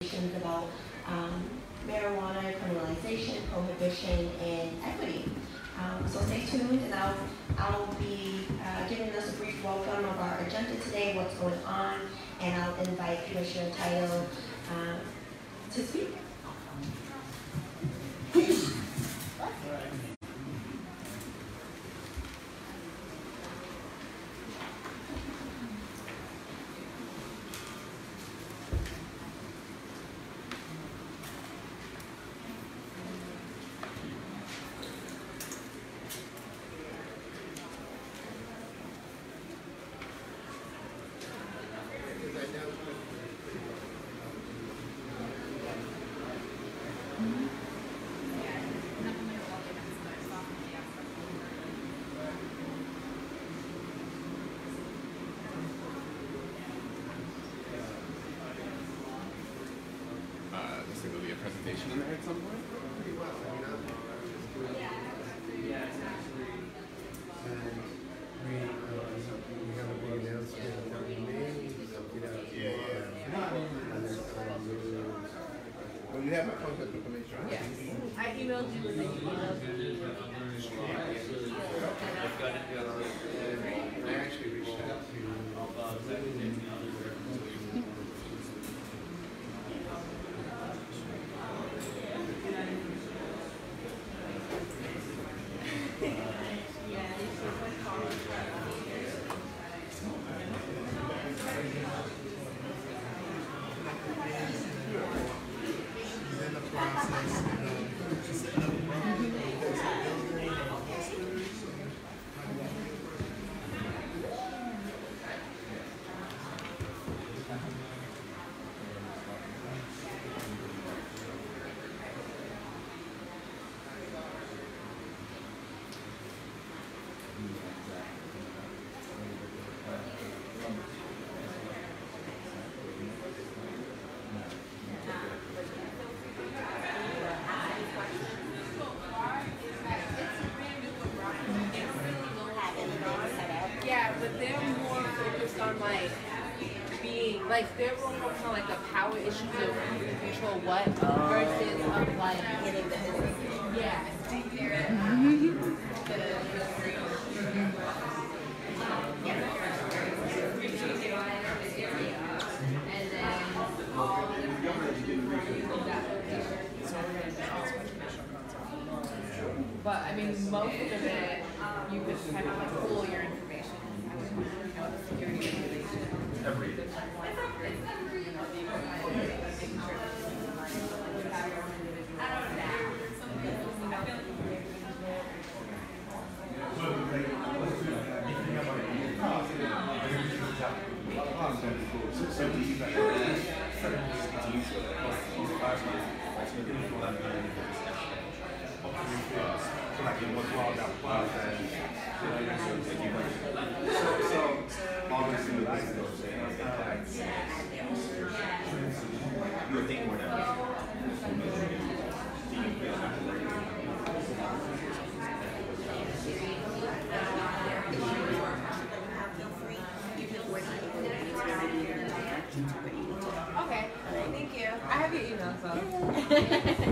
About marijuana, criminalization, prohibition, and equity. So stay tuned, and I'll be giving us a brief welcome of our agenda today, what's going on, and I'll invite Commissioner Title to speak. Presentation in there at some point? Pretty well. I mean, it's actually, and we have a big announcement that we made. Well, you have my contact information, right? Yes. I emailed you and then you emailed me. I actually reached out to like they're more focused on like the power issues of who can control what versus of like getting the yeah. And then all the information for that location. But I mean, most of it you could kind of like pull your information. The security information. Okay, thank you. I have your email, so.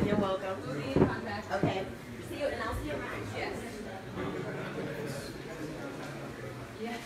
You're welcome. We'll be in contact. Okay. See you, and I'll see you around. Yes. Yes.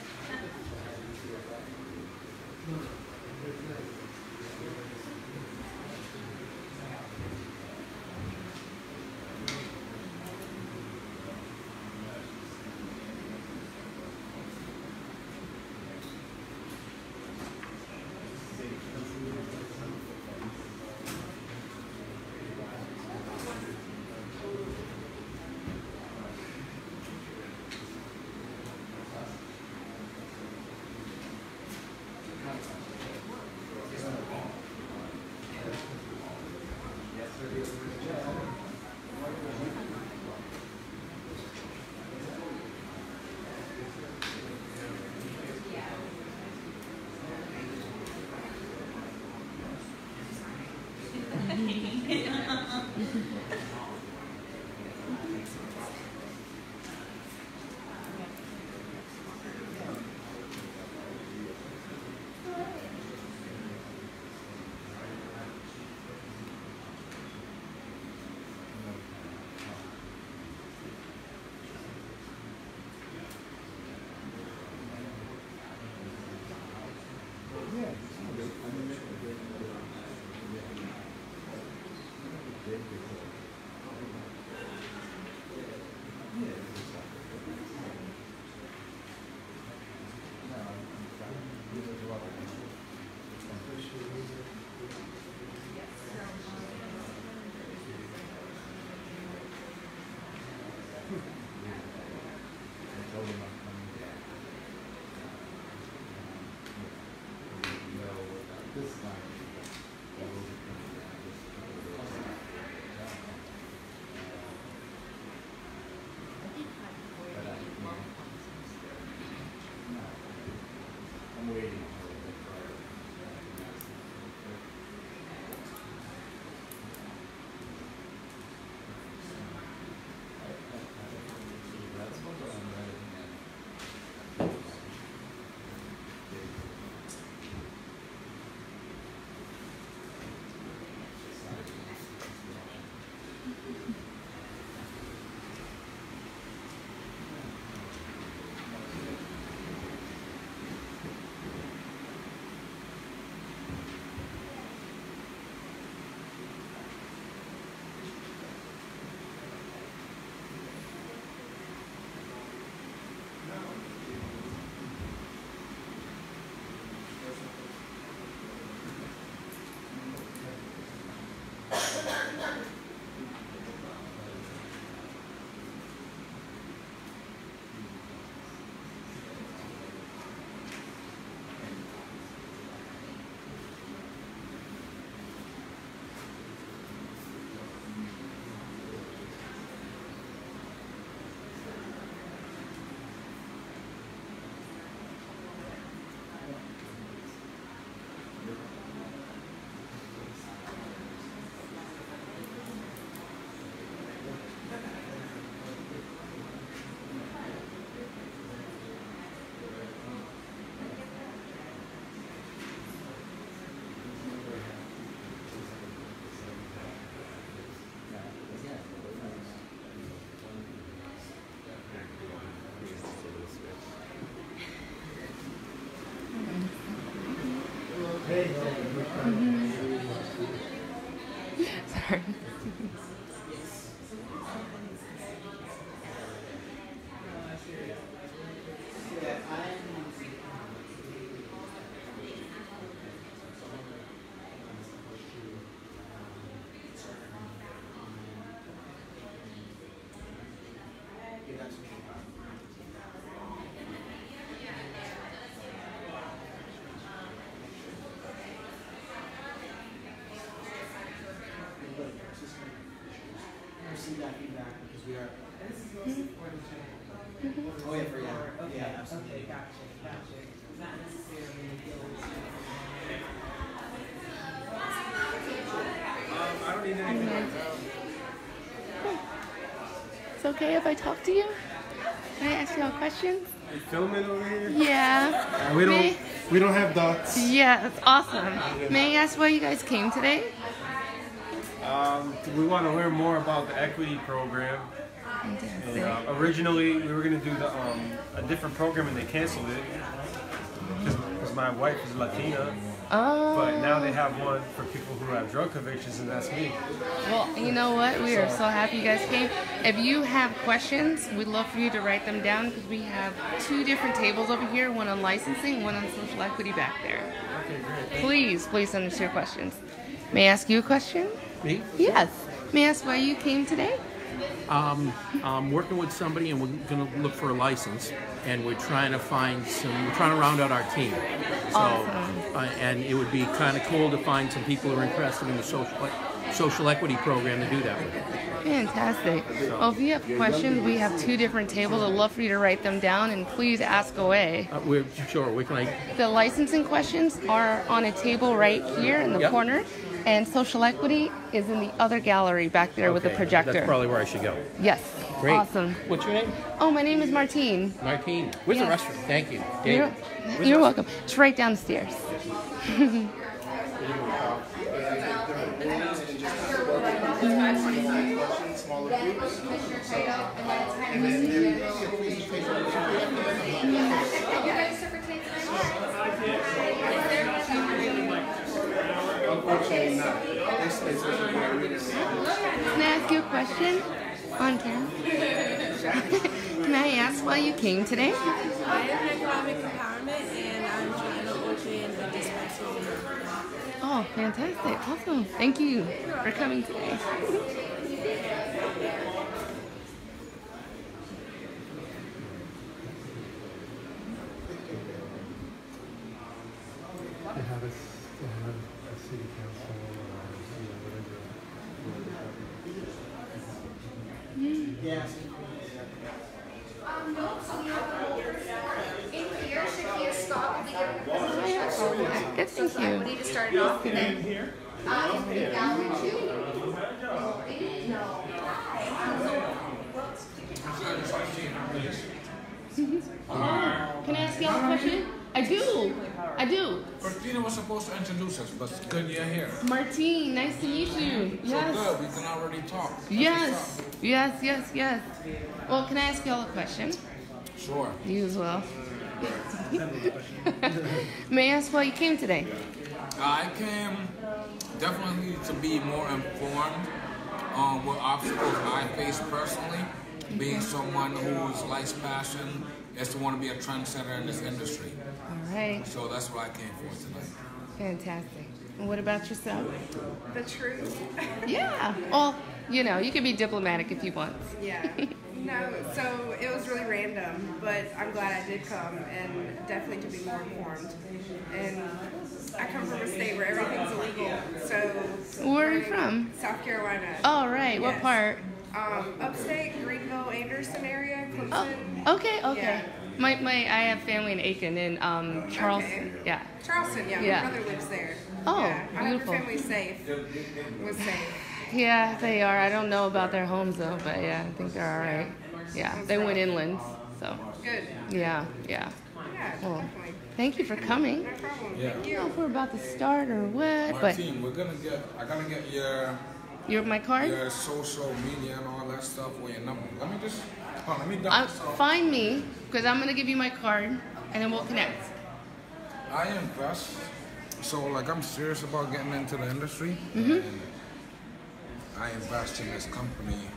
Sorry. That feedback because we are. Oh yeah, for yeah, absolutely. Okay, gotcha. Not necessarily I don't need anything. It's okay if I talk to you? Can I ask you all questions? You filming over here? Yeah. We don't have dots. Yeah, that's awesome. May I ask why you guys came today? We want to learn more about the equity program. Fantastic. And, originally, we were going to do a different program, and they canceled it because my wife is Latina. Oh. But now they have one for people who have drug convictions, and that's me. Well, you know what? We are so happy you guys came. If you have questions, we'd love for you to write them down because we have 2 different tables over here, one on licensing, one on social equity back there. Okay, great. Please send us your questions. May I ask you a question? Me? Yes. May I ask why you came today? I'm working with somebody and we're going to look for a license, and we're trying to round out our team. So, Awesome. And it would be kind of cool to find some people who are interested in the social equity program to do that with. Fantastic. Well, if you have questions, we have 2 different tables. I'd love for you to write them down and please ask away. We're sure we can. The licensing questions are on a table right here in the corner, and social equity is in the other gallery back there with the projector. That's probably where I should go. Yes. Great. Awesome. What's your name? Oh, my name is Martine. Martine. Where's the restaurant? Thank you. You're welcome. It's right down the stairs. Unfortunately not. This is Can I ask you a question on camera? Can I ask why you came today? I am economic empowerment and I'm trying to open a dispensary. Oh, fantastic. Awesome. Thank you for coming today. City council Yes. Good, thank you. We need to start it off today. Can I ask y'all a question? I do. Christina was supposed to introduce us, but good you're here. Martine, nice to meet you. Yes. So good, we can already talk. Yes. Well, can I ask y'all a question? Sure. You as well. May I ask why you came today? I came definitely to be more informed on what obstacles I face personally, being someone whose life's passion is to want to be a trendsetter in this industry. All right. So that's what I came for tonight. Fantastic. And what about yourself? The truth. Yeah. Well, you know, you can be diplomatic if you want. Yeah. No, so it was really random, but I'm glad I did come and definitely to be more informed. And I come from a state where everything's illegal, so... Where are you from? South Carolina. Oh, right. What Yes. part? Upstate, Greenville, Anderson area, Clemson. Oh, okay. Yeah. I have family in Aiken and Charleston. Okay. Yeah. Charleston, yeah. Yeah. My brother lives there. Oh, yeah. I hope beautiful. your family's safe. Was safe. Yeah, they are. I don't know about their homes though, but yeah, I think they're all right. Yeah, they went inland, so. Good. Yeah. Yeah, Well, definitely. thank you for coming. No problem. Yeah. I don't know if we're about to start or what, but Martine, I gotta get you're my card. your social media and all that stuff or your number. Let me dump this off. Find me because I'm gonna give you my card and then we'll connect. I invest, so like I'm serious about getting into the industry. Mm-hmm. And I invest in this company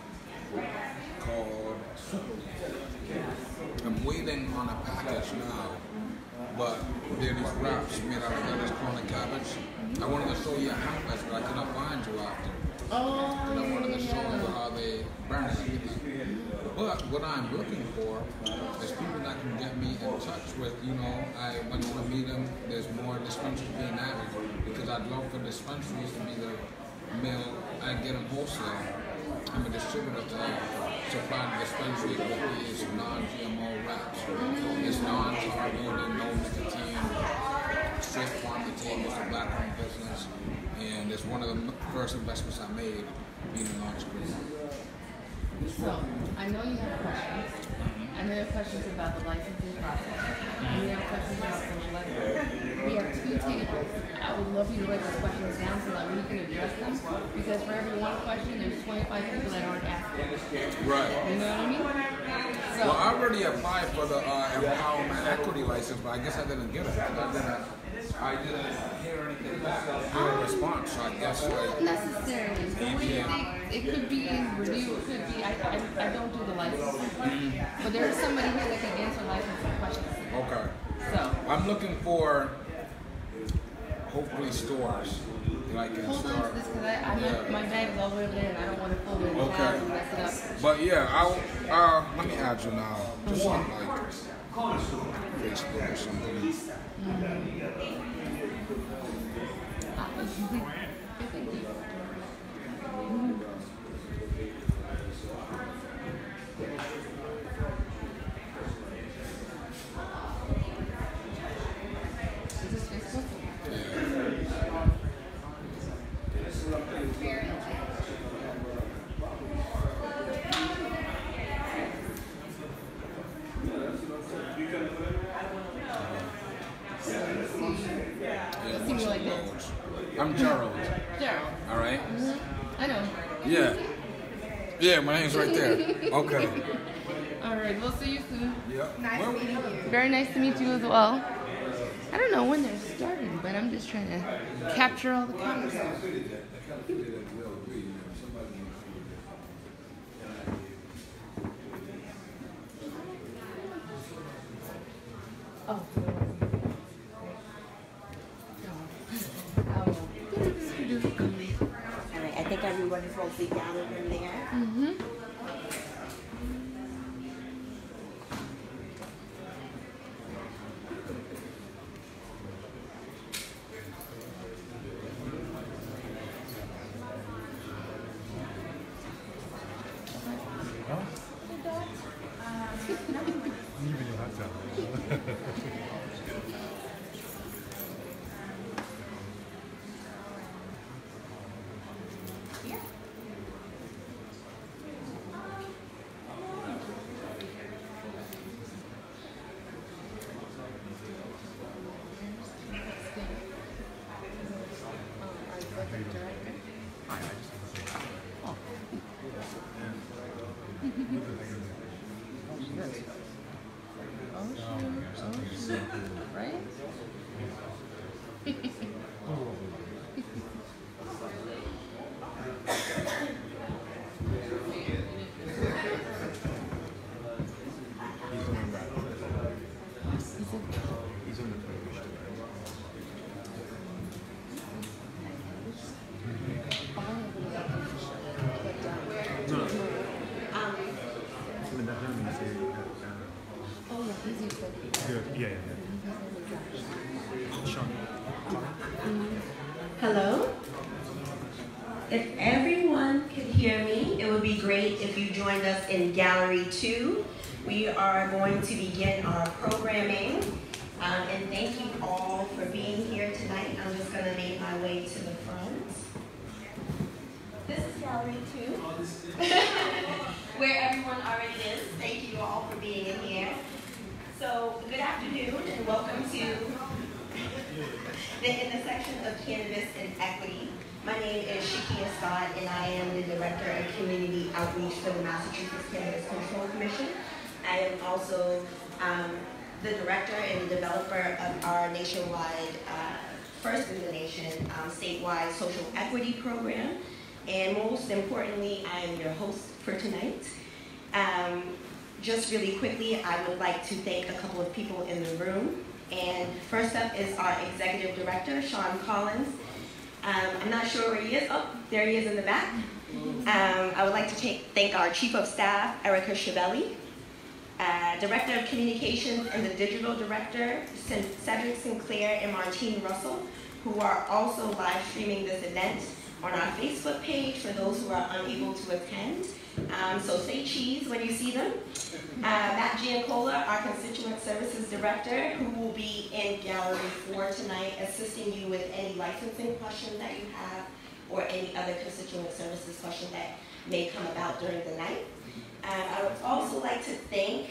called. I'm waiting on a package now, but there are these wraps made out of lettuce, corn, and cabbage. I wanted to show you a hamlet, but I could not find you after. And I wanted to show you how they burn everything. But what I'm looking for is people that can get me in touch with, I want to meet them. There's more dispensaries being added because I'd love for dispensaries to be the mill. I get them wholesale. I'm a distributor to supply the dispensaries with these non-GMO wraps. It's non-targeted, no nicotine, straight farm to table. It's a black-owned business, and it's one of the first investments I made being an entrepreneur. So, I know you have questions. I know you have questions about the licensing process. And you have questions about social equity. We have 2 tables. I would love you to write those questions down so that we can address them. Because for every one question, there's 25 people that aren't asking. Right. You know what I mean? So, Well, I already applied for the empowerment equity license, but I guess I didn't get it. I didn't hear anything back. No response, so I guess not necessarily. So what do you think? It could be in review. It could be. I don't do the licensing. But there is somebody here that can answer licensing questions. Okay. So. I'm looking for hopefully stores that I can Hold on start. to this because my bag is all the way over there and I don't want to pull it in and mess it up. But yeah, let me add you now. Just on like Facebook or something. Is this Facebook? Yeah, See me like this. I'm Gerald. Gerald. All right. I know. Yeah. Yeah, my name's right there. Okay. All right. We'll see you soon. Yep. Nice meeting you. Very nice to meet you as well. I don't know when they're starting, but I'm just trying to capture all the comments. Oh. Alright, I think everyone is mostly gathered in there. Mm-hmm. Right? Hello? If everyone could hear me, it would be great if you joined us in Gallery 2. We are going to begin our programming. And thank you all for being here tonight. I'm just going to make my way to the front. This is Gallery 2, where everyone already is. Thank you all for being in here. So, good afternoon and welcome to the Intersection of Cannabis and Equity. My name is Shakia Scott and I am the Director of Community Outreach for the Massachusetts Cannabis Control Commission. I am also the Director and the developer of our nationwide, first in the nation, statewide social equity program. And most importantly, I am your host for tonight. Just really quickly, I would like to thank a couple of people in the room. And first up is our Executive Director, Sean Collins. I'm not sure where he is. Oh, there he is in the back. I would like to thank our Chief of Staff, Erica Chiavelli, Director of Communications and the Digital Director, Cedric Sinclair and Martine Russell, who are also live streaming this event on our Facebook page for those who are unable to attend. So say cheese when you see them. Matt Giancola, our Constituent Services Director, who will be in Gallery 4 tonight, assisting you with any licensing questions that you have or any other constituent services questions that may come about during the night. I would also like to thank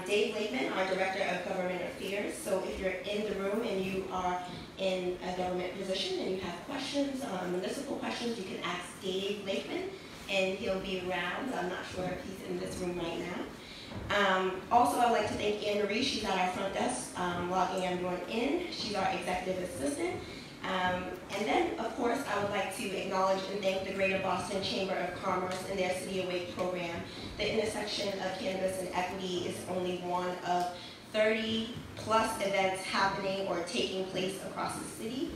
Dave Lakeman, our Director of Government Affairs. So if you're in the room and you are in a government position and you have questions, municipal questions, you can ask Dave Lakeman and he'll be around. I'm not sure if he's in this room right now. Also, I'd like to thank Anne Marie. She's at our front desk, logging everyone in. She's our executive assistant. And then, of course, I would like to acknowledge and thank the Greater Boston Chamber of Commerce and their City Awake program. The Intersection of Cannabis and Equity is only one of 30 plus events happening or taking place across the city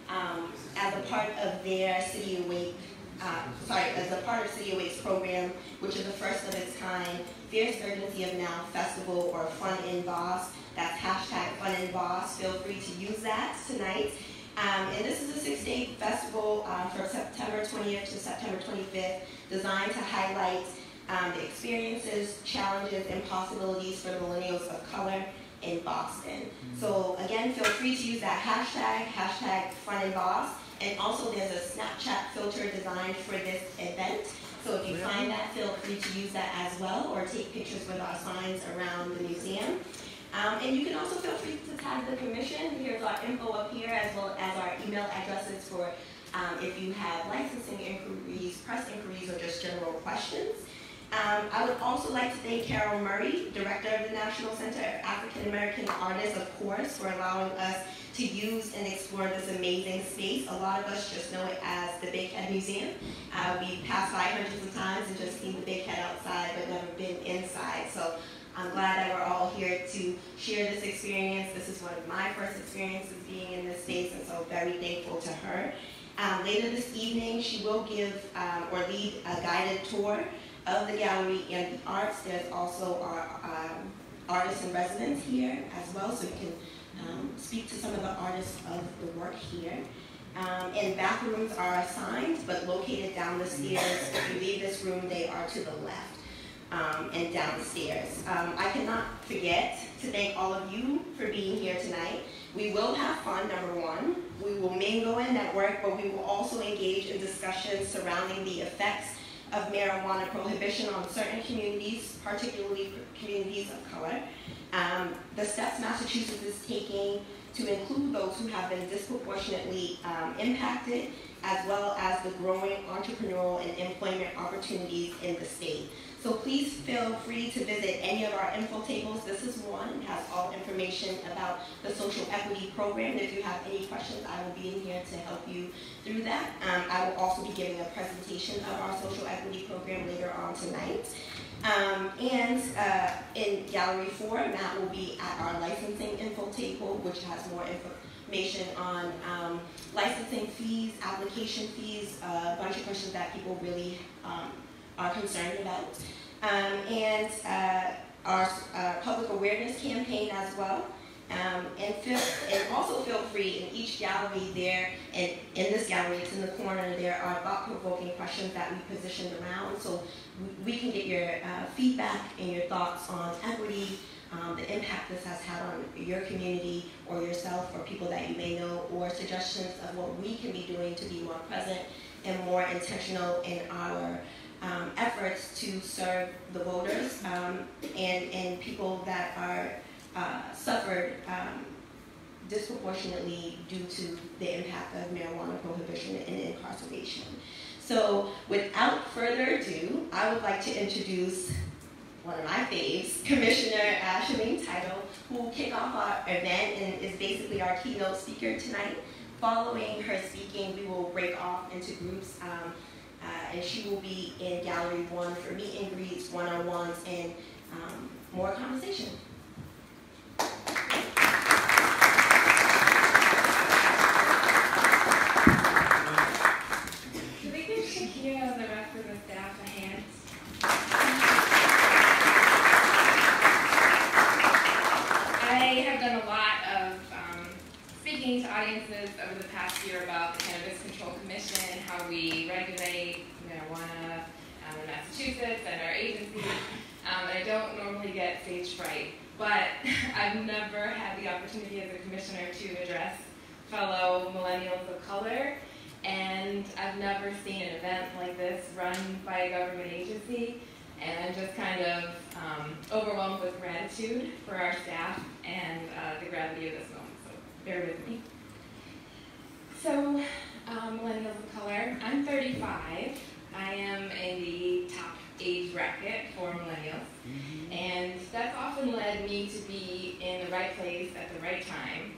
as a part of their City Awake, as a part of City Awake's program, which is the first of its kind, Fierce Urgency of Now Festival or Fun in Boss. That's hashtag Fun in Boss. Feel free to use that tonight. And this is a 6-day festival from September 20th to September 25th, designed to highlight the experiences, challenges, and possibilities for millennials of color in Boston. So again, feel free to use that hashtag Fun in Boss. And also there's a Snapchat filter designed for this event. So if you find that, feel free to use that as well, or take pictures with our signs around the museum. And you can also feel free to tag the commission. Here's our info up here, as well as our email addresses for if you have licensing inquiries, press inquiries, or just general questions. I would also like to thank Carol Murray, Director of the National Center of African-American Artists, of course, for allowing us to use and explore this amazing space. A lot of us just know it as the Big Head Museum. We passed by hundreds of times and just seen the Big Head outside, but never been inside. So I'm glad that we're all here to share this experience. This is one of my first experiences being in this space, and so very thankful to her. Later this evening, she will give or lead a guided tour of the gallery and the arts. There's also our artists in residence here as well, so you can speak to some of the artists of the work here. And bathrooms are assigned, but located down the stairs. If you leave this room, they are to the left and downstairs. I cannot forget to thank all of you for being here tonight. We will have fun, number one. We will mingle and network, but we will also engage in discussions surrounding the effects of marijuana prohibition on certain communities, particularly communities of color. The steps Massachusetts is taking to include those who have been disproportionately impacted, as well as the growing entrepreneurial and employment opportunities in the state. So please feel free to visit any of our info tables. This is one, it has all information about the social equity program. If you have any questions, I will be in here to help you through that. I will also be giving a presentation of our social equity program later on tonight. In Gallery 4, Matt will be at our licensing info table, which has more information on licensing fees, application fees, a bunch of questions that people really are concerned about. Our public awareness campaign as well. And also feel free, in each gallery there, and in this gallery, it's in the corner, there are thought-provoking questions that we positioned around, so we can get your feedback and your thoughts on equity, the impact this has had on your community or yourself or people that you may know, or suggestions of what we can be doing to be more present and more intentional in our efforts to serve the voters and people that are suffered disproportionately due to the impact of marijuana prohibition and incarceration. So without further ado, I would like to introduce one of my faves, Commissioner Shalene Title, who will kick off our event and is basically our keynote speaker tonight. Following her speaking, we will break off into groups, and she will be in Gallery 1 for meet and greets, one-on-ones, and more conversation. Can we give Shakira and the rest of the staff a hand? I have done a lot of speaking to audiences over the past year about the Cannabis Control Commission and how we regulate marijuana in Massachusetts and our agencies. I don't normally get stage fright, but I've never had the opportunity as a commissioner to address fellow millennials of color, and I've never seen an event like this run by a government agency, and I'm just kind of overwhelmed with gratitude for our staff and the gravity of this moment, so bear with me. So, millennials of color, I'm 35. I am in the top age bracket for millennials, and that's often led me to be in the right place at the right time.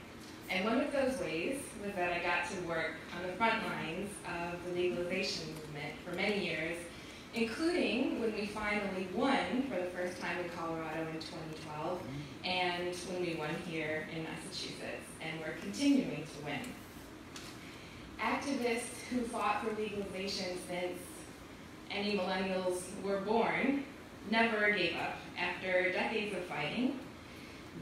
And one of those ways was that I got to work on the front lines of the legalization movement for many years, including when we finally won for the first time in Colorado in 2012, and when we won here in Massachusetts, and we're continuing to win. Activists who fought for legalization since any millennials were born never gave up after decades of fighting.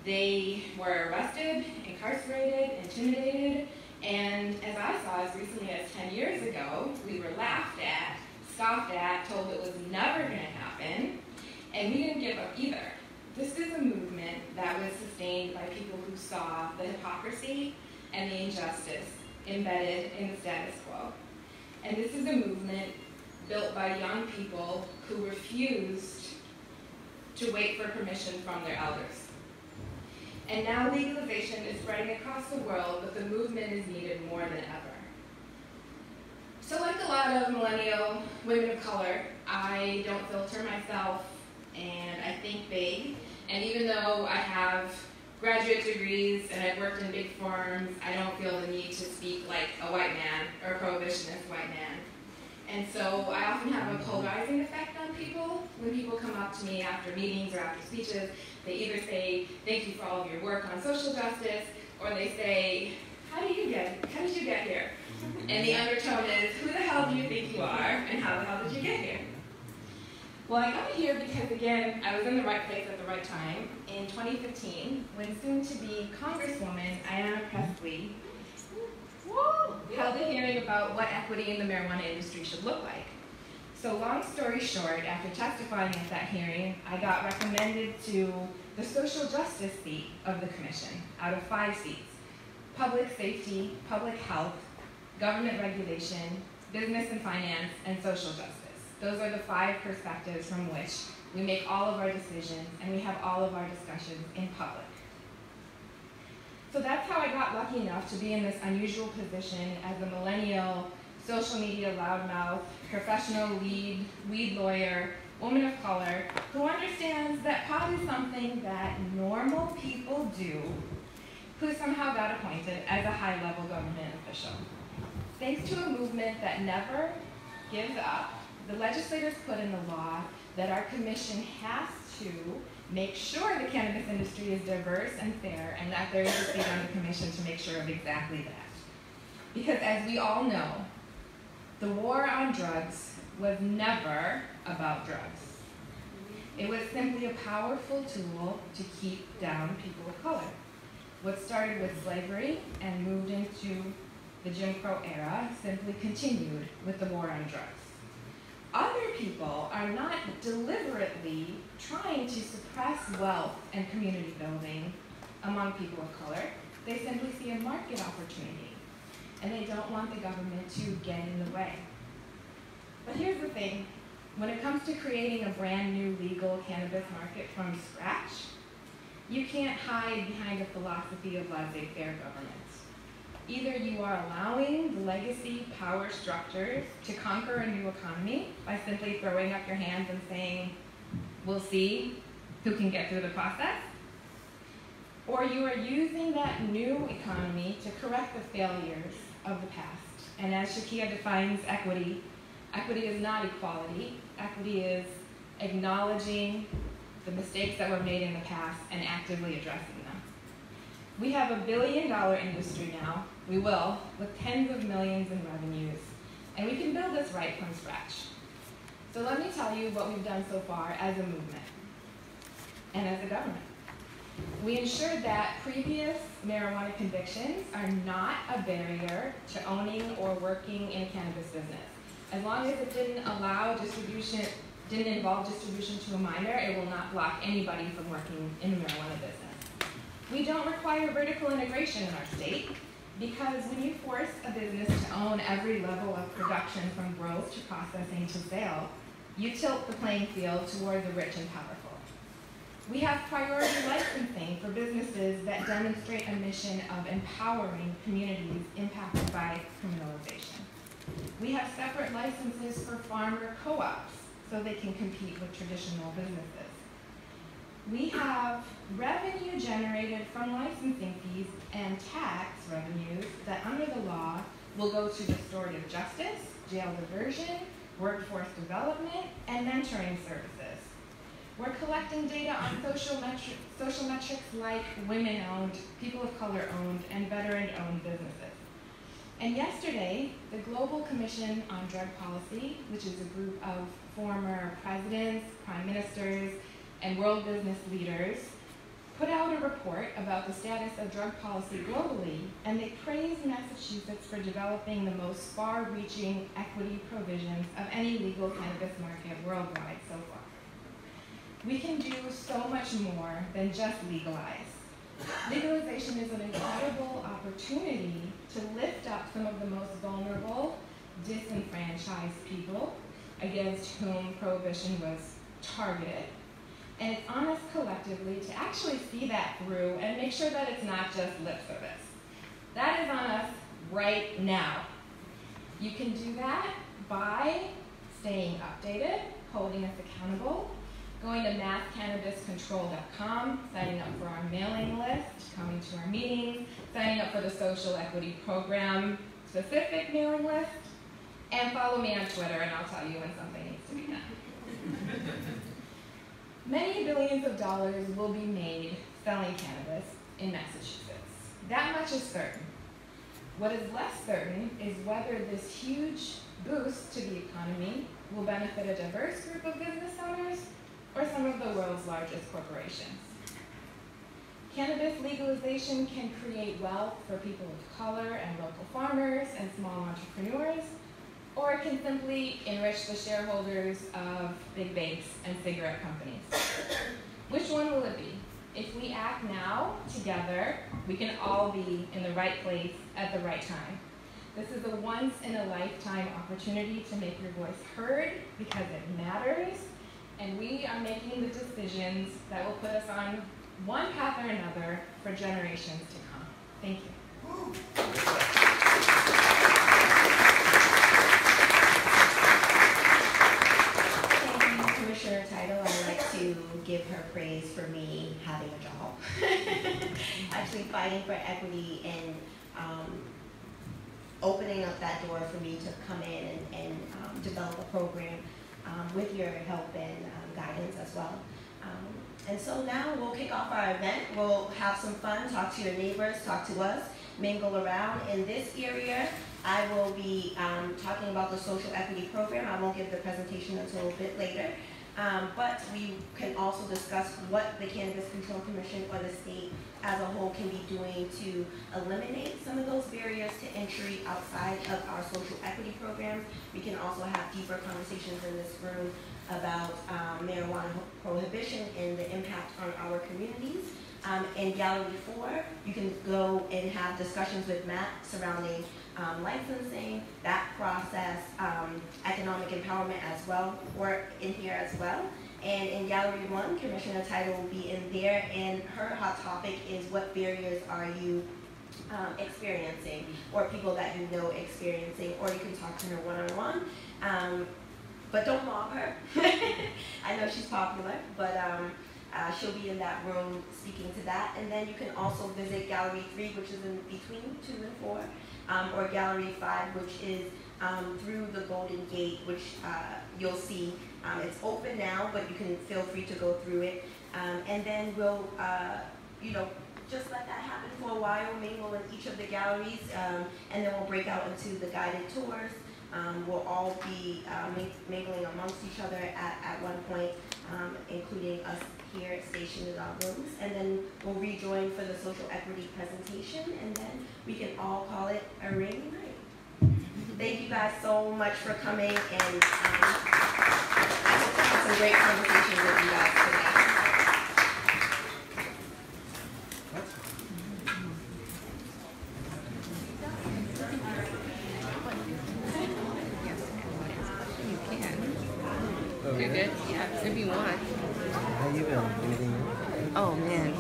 They were arrested, incarcerated, intimidated, and as I saw as recently as 10 years ago, we were laughed at, scoffed at, told it was never going to happen, and we didn't give up either. This is a movement that was sustained by people who saw the hypocrisy and the injustice embedded in the status quo. And this is a movement built by young people who refused to wait for permission from their elders. And now legalization is spreading across the world, but the movement is needed more than ever. So like a lot of millennial women of color, I don't filter myself and I think big. And even though I have graduate degrees and I've worked in big firms, I don't feel the need to speak like a white man or a prohibitionist white man. And so I often have a polarizing effect on people. When people come up to me after meetings or after speeches, they either say, thank you for all of your work on social justice, or they say, how did you get here? And the undertone is, who the hell do you think you are, and how the hell did you get here? Well, I got here because, again, I was in the right place at the right time. In 2015, when soon-to-be Congresswoman Ayanna Pressley held a hearing about what equity in the marijuana industry should look like. So long story short, after testifying at that hearing, I got recommended to the social justice seat of the commission out of 5 seats: public safety, public health, government regulation, business and finance, and social justice. Those are the 5 perspectives from which we make all of our decisions and we have all of our discussions in public. So that's how I got lucky enough to be in this unusual position as a millennial, social media loudmouth, professional weed lawyer, woman of color, who understands that pot is something that normal people do, who somehow got appointed as a high-level government official. Thanks to a movement that never gives up, the legislators put in the law that our commission has to make sure the cannabis industry is diverse and fair, and that there is a seat on the commission to make sure of exactly that. Because as we all know, the war on drugs was never about drugs. It was simply a powerful tool to keep down people of color. What started with slavery and moved into the Jim Crow era simply continued with the war on drugs. Other people are not deliberately trying to suppress wealth and community building among people of color. They simply see a market opportunity, and they don't want the government to get in the way. But here's the thing. When it comes to creating a brand new legal cannabis market from scratch, you can't hide behind a philosophy of laissez-faire government. Either you are allowing the legacy power structures to conquer a new economy by simply throwing up your hands and saying, we'll see who can get through the process, or you are using that new economy to correct the failures of the past. And as Shakia defines equity, equity is not equality. Equity is acknowledging the mistakes that were made in the past and actively addressing them. We have $1 billion industry now. We will, with tens of millions in revenues. And we can build this right from scratch. So let me tell you what we've done so far as a movement and as a government. We ensured that previous marijuana convictions are not a barrier to owning or working in a cannabis business. As long as it didn't involve distribution to a minor, it will not block anybody from working in the marijuana business. We don't require vertical integration in our state, because when you force a business to own every level of production from growth to processing to sale, you tilt the playing field toward the rich and powerful. We have priority licensing for businesses that demonstrate a mission of empowering communities impacted by criminalization. We have separate licenses for farmer co-ops so they can compete with traditional businesses. We have revenue generated from licensing fees and tax revenues that under the law will go to restorative justice, jail diversion, workforce development, and mentoring services. We're collecting data on social metrics like women-owned, people of color-owned, and veteran-owned businesses. And yesterday, the Global Commission on Drug Policy, which is a group of former presidents, prime ministers, and world business leaders, put out a report about the status of drug policy globally, and they praised Massachusetts for developing the most far-reaching equity provisions of any legal cannabis market worldwide so far. We can do so much more than just legalize. Legalization is an incredible opportunity to lift up some of the most vulnerable, disenfranchised people against whom prohibition was targeted. And it's on us collectively to actually see that through and make sure that it's not just lip service. That is on us right now. You can do that by staying updated, holding us accountable, going to masscannabiscontrol.com, signing up for our mailing list, coming to our meetings, signing up for the social equity program specific mailing list, and follow me on Twitter and I'll tell you when something needs to be done. Many billions of dollars will be made selling cannabis in Massachusetts. That much is certain. What is less certain is whether this huge boost to the economy will benefit a diverse group of business owners or some of the world's largest corporations. Cannabis legalization can create wealth for people of color and local farmers and small entrepreneurs, or it can simply enrich the shareholders of big banks and cigarette companies. Which one will it be? If we act now, together, we can all be in the right place at the right time. This is a once-in-a-lifetime opportunity to make your voice heard because it matters, and we are making the decisions that will put us on one path or another for generations to come. Thank you. Commissioner Title, I'd like to give her praise for me having a job. Actually fighting for equity and opening up that door for me to come in and develop a program with your help and guidance as well. And so now we'll kick off our event. We'll have some fun, talk to your neighbors, talk to us, mingle around. In this area, I will be talking about the social equity program. I won't give the presentation until a bit later. But we can also discuss what the Cannabis Control Commission or the state as a whole can be doing to eliminate some of those barriers to entry outside of our social equity programs. We can also have deeper conversations in this room about marijuana prohibition and the impact on our communities. In Gallery 4, you can go and have discussions with Matt surrounding licensing, that process, economic empowerment as well, or in here as well. And in Gallery 1, Commissioner Title will be in there, and her hot topic is what barriers are you experiencing, or people that you know experiencing, or you can talk to her one-on-one. But don't mob her. I know she's popular, but she'll be in that room speaking to that. And then you can also visit Gallery 3, which is in between 2 and 4, or Gallery 5, which is through the Golden Gate, which you'll see. It's open now, but you can feel free to go through it. And then we'll, just let that happen for a while, mingle in each of the galleries, and then we'll break out into the guided tours. We'll all be mingling amongst each other at one point, including us here stationed in our rooms. And then we'll rejoin for the social equity presentation, and then we can all call it a rainy night. Thank you guys so much for coming, and I hope to have some great conversations with you guys today. You're good? Yeah, if you want. How you been? Anything new? Oh man,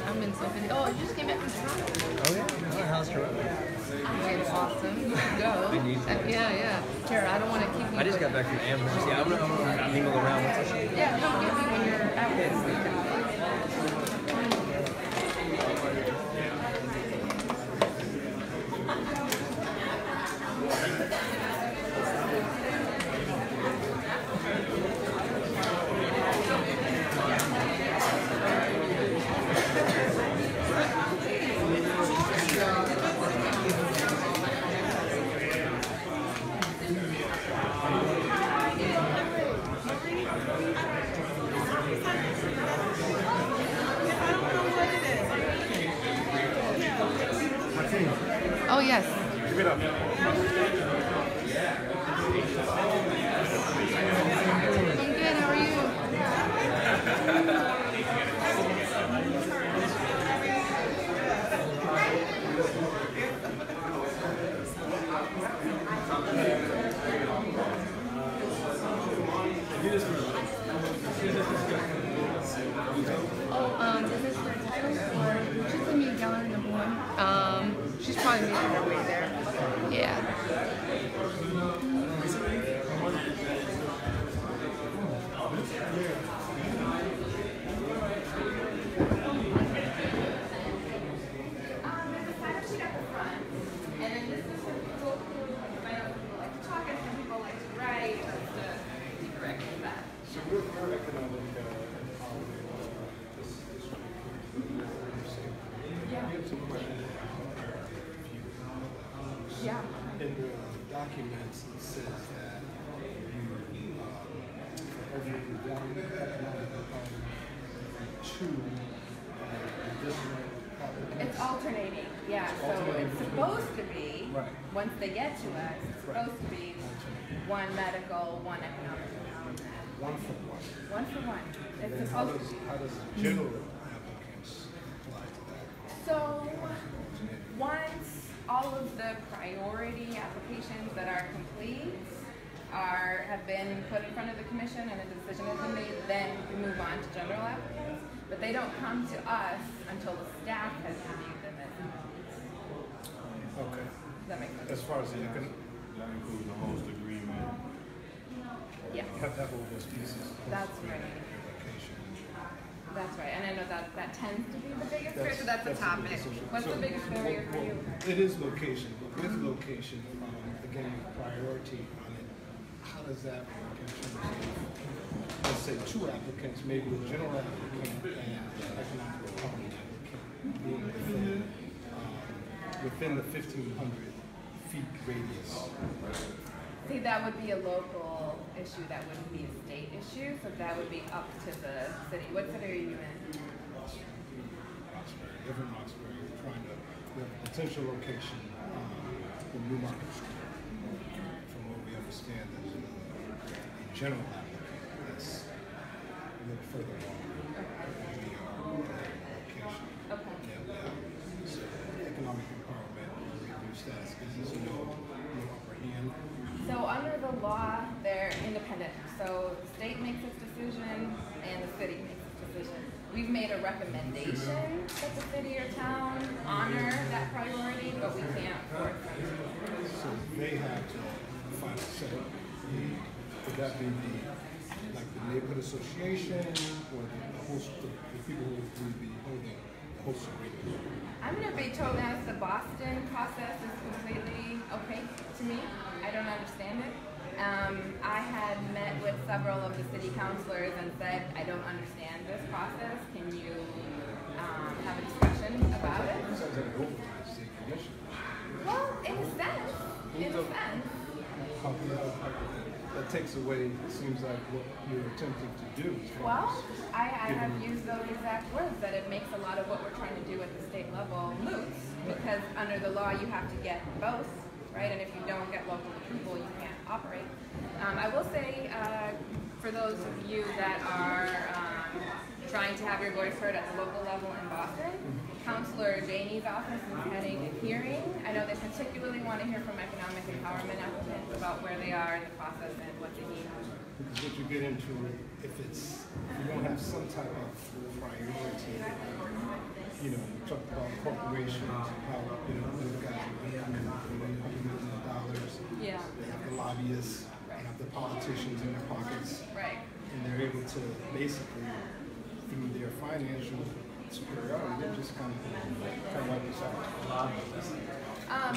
I've been so busy. Oh, I just came back from Toronto. Oh yeah? Oh, how's Toronto? It's awesome. You should go. We need to. Yeah. Tara, I don't want to keep you. I just got back from Amherst. Yeah, I'm gonna mingle around with you. Yeah, come get me when you're out there. Oh, yes. Give it up. I'm good. How are you? This is for title, or she's gonna be in gallery number 1. She's probably making her way there. Yeah. documents, it says that you, for every one economic department, two additional applicants. It's alternating, yeah. So it's supposed to be, once they get to us, it's supposed to be one medical, one economic empowerment. One for one. One for one. It's Then supposed to be. how does general applicants apply to that? So once all of the priority applications that are complete have been put in front of the commission and a decision has been made, then we move on to general applicants. But they don't come to us until the staff has reviewed them. Okay. Does that make sense? As far as the economic. That includes the host agreement. Yeah. You have to have all those pieces. That's right. That's right. And I know that tends to be the biggest barrier, so that's a topic. What's the biggest barrier for you? It is location, but with location, again, priority on it, how does that work in terms of, let's say, two applicants, maybe a general applicant and an economic department applicant being within the 1,500 feet radius? See, that would be a local issue, that wouldn't be a state issue, so that would be up to the city. What city are you in? Roxbury. Live in Roxbury. We're trying to, we have a potential location in New Market Street. From what we understand, there's a general applicant that's a little further along. We are location. Okay. And so economic empowerment, review status, is no upper hand. So under the law, they're independent. So the state makes its decision and the city makes its decision. We've made a recommendation that the city or town honor that priority, but we can't force them. So they have to find a say. Would that be the neighborhood association or the host, the people who would be holding the host agreement? I'm going to be told honest, the Boston process is completely opaque to me. I don't understand it. I had met with several of the city councilors and said, I don't understand this process. Can you have a discussion about it? Sounds like an override state commission. Well, in a sense. In a sense. That takes away, it seems like, what you're attempting to do. Well, I have used those exact words, that it makes a lot of what we're trying to do at the state level moot, because under the law you have to get both, right? And if you don't get local approval, you can't operate. I will say, for those of you that are trying to have your voice heard at the local level in Boston, Councilor Janey's office is heading a hearing. I know they particularly want to hear from economic empowerment applicants about where they are in the process and what they need. Because what you get into, if you don't have some type of priority, you talk about corporations, how, the guys are $100 million. Yeah. They have the lobbyists, they have the politicians in their pockets. Right. And they're able to basically, through their financial superiority, they're just kind of wipe us out.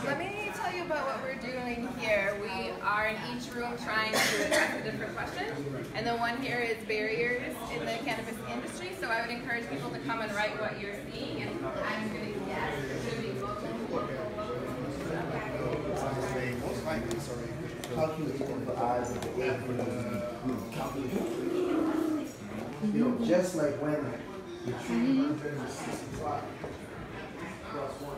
Let me tell you about what we're doing here. We are in each room trying to address a different question. And the one here is barriers in the cannabis industry. So I would encourage people to come and write what you're seeing. And I'm going to guess it's going to be local. Most likely, sorry, calculating the eyes of the 8 calculating. Just like when the 365 plus 1.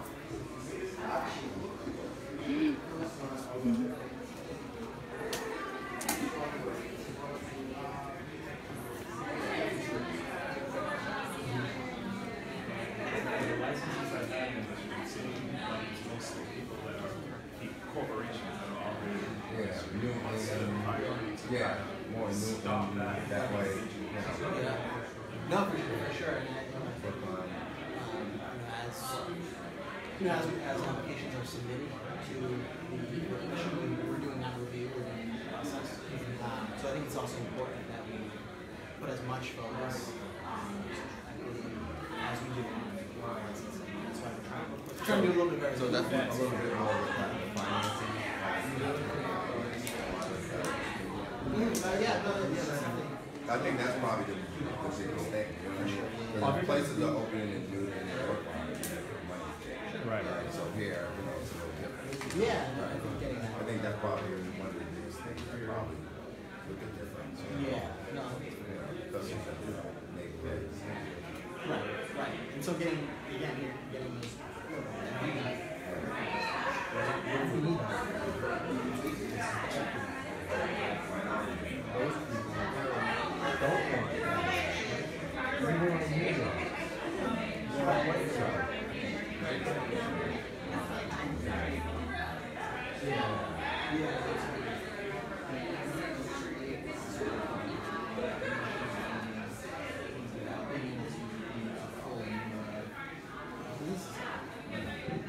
Yeah, more new that way. Yeah. No, for sure. As applications are submitted to the commission, we're doing that review, we're doing that process. So I think it's also important that we put as much focus as we do on license. That's why we're trying to do a little bit better. So definitely a little bit more with the financing. I think that's probably the biggest thing. Because places are opening and doing it and work on it. Right. So here, it's a little different. Yeah. Right. I think think that's probably one of the biggest things that probably with the difference. Yeah, no. Because it's a neighborhood. Right. And so getting those.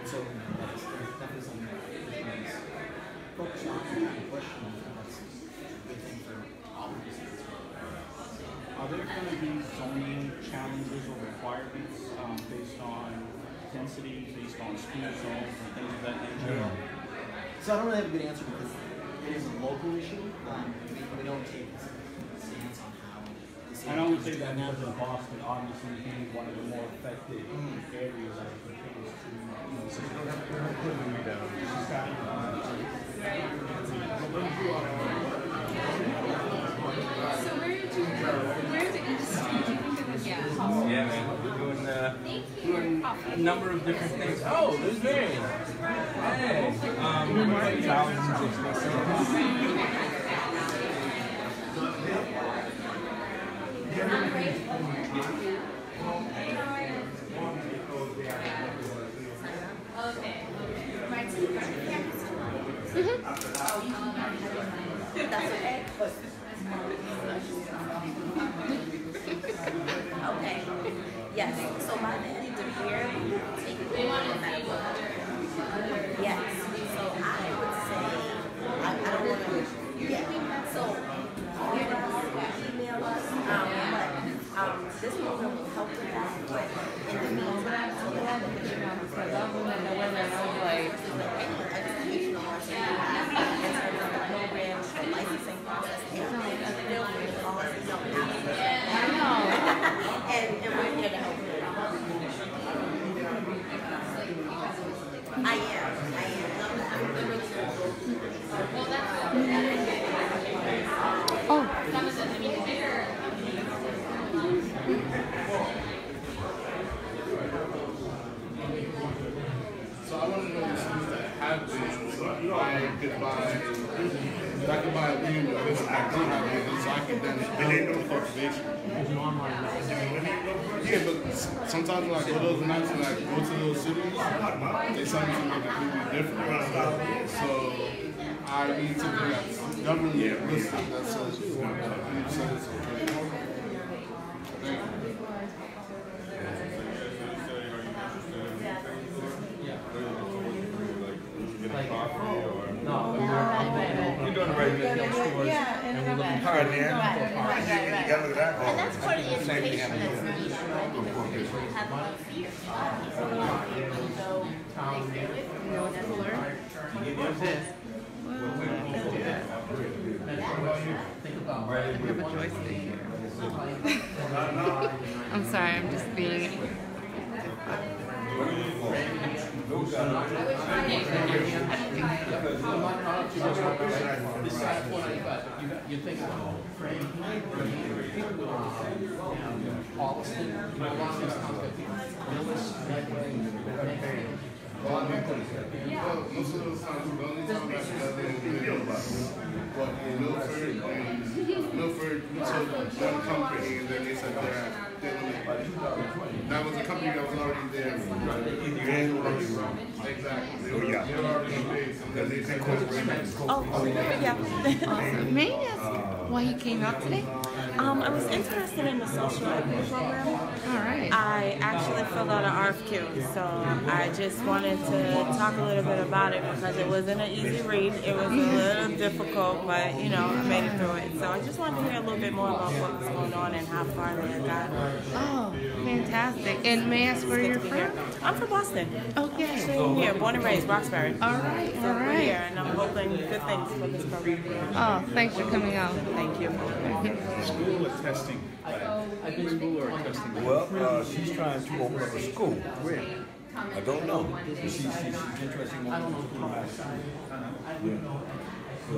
So that's definitely something that is focused on and pushed, and that's a good thing for all of us. Are there going to be zoning challenges or requirements based on density, based on school zones, and things of that nature? So I don't really have a good answer because it is a local issue. We don't take a stance on how the city. I don't say that now in Boston, obviously being one of the more affected areas as it pertains to, so you don't have to put me down. So where the industry do you think of this? Yeah, man, we're doing a number of different things. Oh, there's Mary. Hey. That's okay. Okay. Yes. So by the end of the year, we will take yes. So I would say I don't want to. Yeah. So you guys email us. But this program will help with that. But in the meantime, so that because I was looking at the weather and I was like, educational person you have in terms of the programs, the licensing process, feel free to call us and don't ask us. I know. And we're here to help you. I am. Well, that's So I want to know the schools that have business. So I could buy a land with this, I don't have business, so I can then do the cultivation. Yeah, but sometimes when I go to those nights and I go to those cities, they sometimes make it completely different. So I need to be a government listed that says it's okay. Thank you. You're doing the right thing. yeah, and we're looking hard there. Right. You gotta look at that. And that's part of the education that's needed, right? Because people have a lot of fear. So we want people to go like they're with you. you know what's cooler? What's this? I have a joystick here. I'm sorry, I'm just being. You think about Alston, a lot of these towns got Most of those times, the only time I got there is but in Milford, we told one company, and then they said that was a company that was already there. Exactly. They were already based, and then they said Awesome. May I ask why you came out today? I was interested in the social equity program. All right. I actually filled out an RFQ, so I just wanted to talk a little bit about it because it wasn't an easy read. It was a little difficult, but you know, I made it through it. So I just wanted to hear a little bit more about what was going on and how far they had gotten. Oh, fantastic. And may I ask where you're from? I'm from Boston. Okay. Here, born and raised, Roxbury. All right, So all we're right. here, and I'm hoping good things for this program. Oh, thanks for coming out. Thank you. School or testing? School or testing? Well, she's trying to open up a school. Where? come I and don't take know. one day. She's interesting. I don't know how Yeah. So,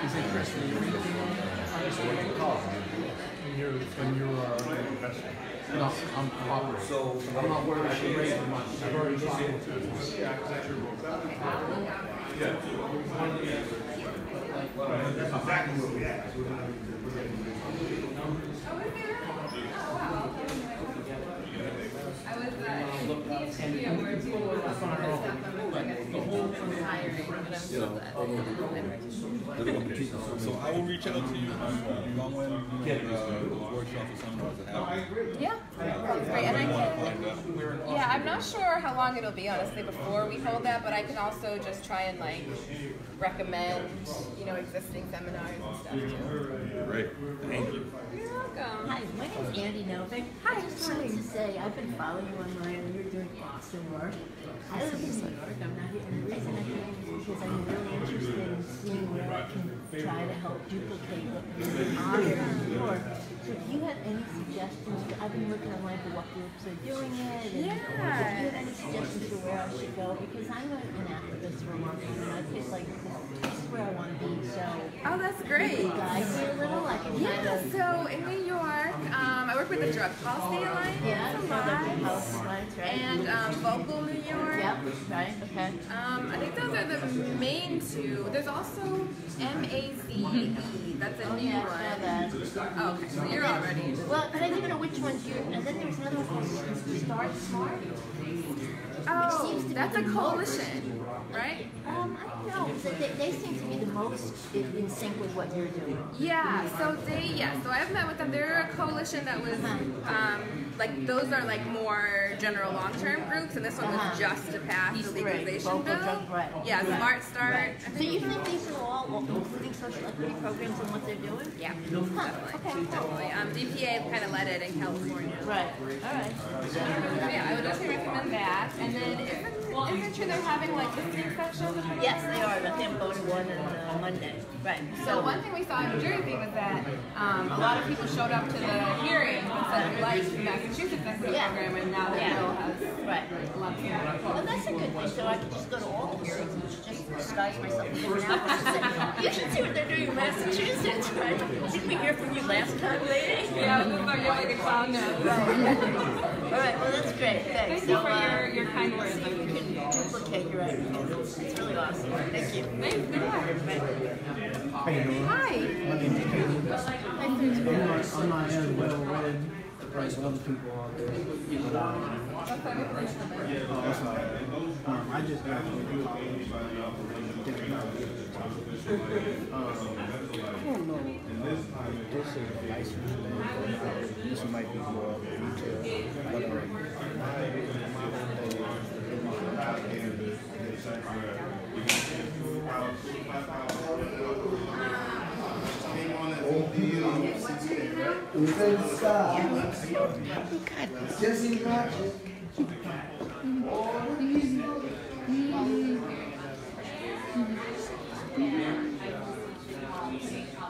He's interested in And you're an investor. No, I'm cooperating. So I'm not worried I can raise the money. I've already talked to him. That's exactly where we at. I was in the where people were stuff on the whole hiring, but I'm so glad. So I will reach out to you on when workshop or seminars that happen. Yeah, that's great. And I can, yeah, I'm not sure how long it'll be, honestly, before we hold that, but I can also just try and like recommend, you know, existing seminars and stuff too. Great. Thank you. You're welcome. Hi, my name is Andy Novik. Hi. I just wanted to say I've been following you online and you're doing awesome work. I live in New York. I'm not here. And the reason I came is because I'm really interested in seeing where I can try to help duplicate what you're doing in New York. So if you have any suggestions, I've been looking online for what groups are doing it. And if you have any suggestions for where I should go, because I'm an activist for marketing and I feel like this is where I want to be. So oh, that's great. If you guide me a little, I can kind of. So in New York, I work with the Drug Policy Alliance and Vocal New York. Yep, right, okay. I think those are the main two. There's also MAZE. That's a new one. Oh, okay, so you're already. Well, but I didn't know which ones you. And then there's another one called Start Smart. Oh, that's a coalition, right? I don't know. So they seem to be the most in sync with what you're doing. Yeah, so so I've met with them. They're a coalition that was, like, those are like more general long-term groups, and this one was just to pass the legalization bill. Yeah, Smart Start. Right. So you think these are all including social equity programs and what they're doing? Yeah, definitely. DPA kind of led it in California. Right. All right. Yeah, I would definitely recommend that. And then isn't true they're having like listening sessions? Yes, they are. But they're going to one on Monday. Right. So one thing we saw in New Jersey was that a lot of people showed up to the hearings and said they liked Massachusetts equity program, and now the bill has a lot of people. Well, that's a good thing. So I can just go to all the hearings and just disguise myself as an activist and say, you should see what they're doing in Massachusetts, right? Didn't we hear from you last time, lady? Yeah, it looks like you're like a clown now. All right, well, that's great. Thanks. Thank you for your kind words. So you can duplicate your activism. It's really awesome. Thank you. Thanks. Good luck. How you doing? Hi. My name is Caleb. I'm not as well read as other people out there. That's all right. I just got to I don't know. This is a license man. This might be more retail. But Jesse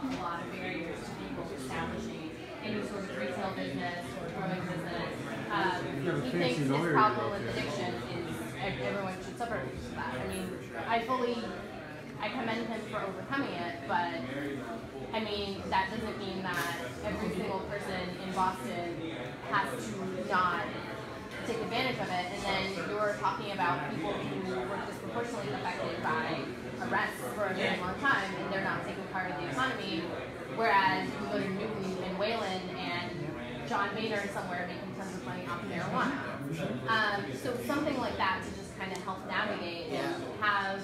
a lot of barriers to people establishing any sort of retail business or growing business. He thinks his problem with addiction is everyone should suffer from that. I mean, I commend him for overcoming it, but I mean, that doesn't mean that every single person in Boston has to not take advantage of it. And then you're talking about people who were disproportionately affected by arrests for a very long time, and they're not taking part of the economy. Whereas you go to Newton and Wayland and John Boehner somewhere making tons of money off of marijuana. So something like that to just kind of help navigate and have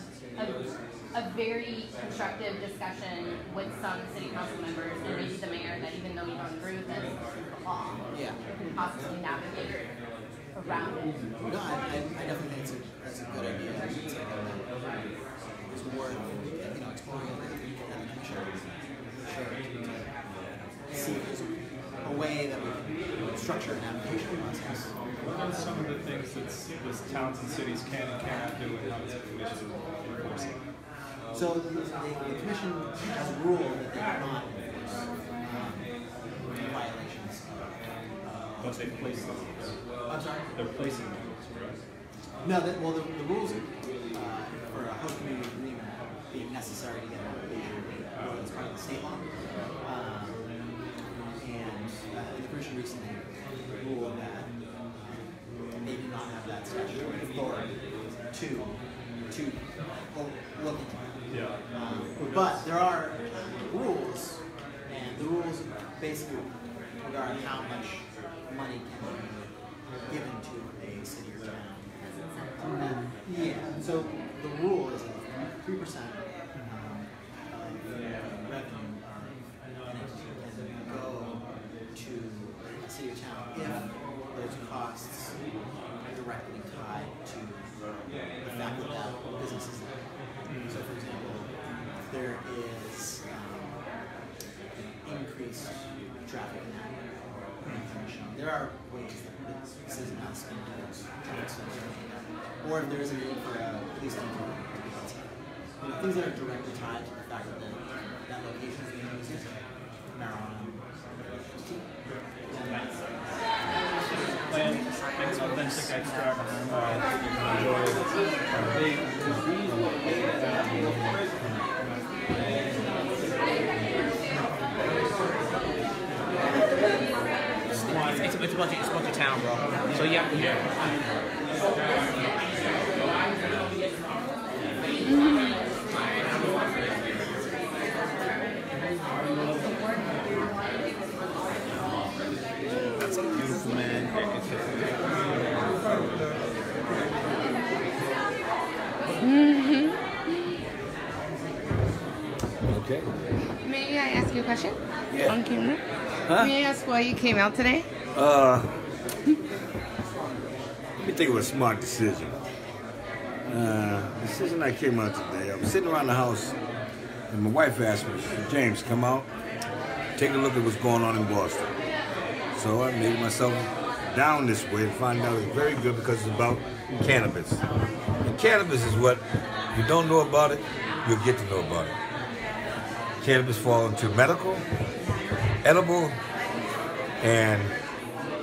a very constructive discussion with some city council members and maybe the mayor that even though you don't agree with it, the law, you can possibly navigate around it. No, I definitely think that's a good idea. It's like it's worth exploring it. See if there's a way that we can structure an application process. What are some of the things that towns and cities can and cannot do, and how does the commission enforce it? So the commission has a rule that they cannot enforce. But they place the rules. I'm sorry? They're placing the rules, correct? No, the rules for a host community agreement being necessary to get an application as part of the state law. And the Commission recently ruled that they do not have that statutory authority to look into it. Yeah. But there are rules, and the rules basically regard how much money can be given to a city or town. Yeah, so the rule is 3% of revenue of an entity can go to a city or town if those costs are directly tied to the fact that business is there. So, for example, if there is increased traffic in that area, there are ways that this is not spent towards traffic, or if there is a need for a police detail to be outside. Things that are directly tied to the fact that that location is being used as marijuana. Authentic extract. It's a bunch of town, bro. So yeah. That's a beautiful man. Okay. May I ask you a question? Yeah. On camera? Huh? May I ask why you came out today? Let me think of a smart decision. Decision I came out today. I was sitting around the house, and my wife asked me, James, come out, take a look at what's going on in Boston. So I made myself down this way to find out it's very good because it's about cannabis. And cannabis is what, if you don't know about it, you'll get to know about it. Cannabis falls into medical, edible, and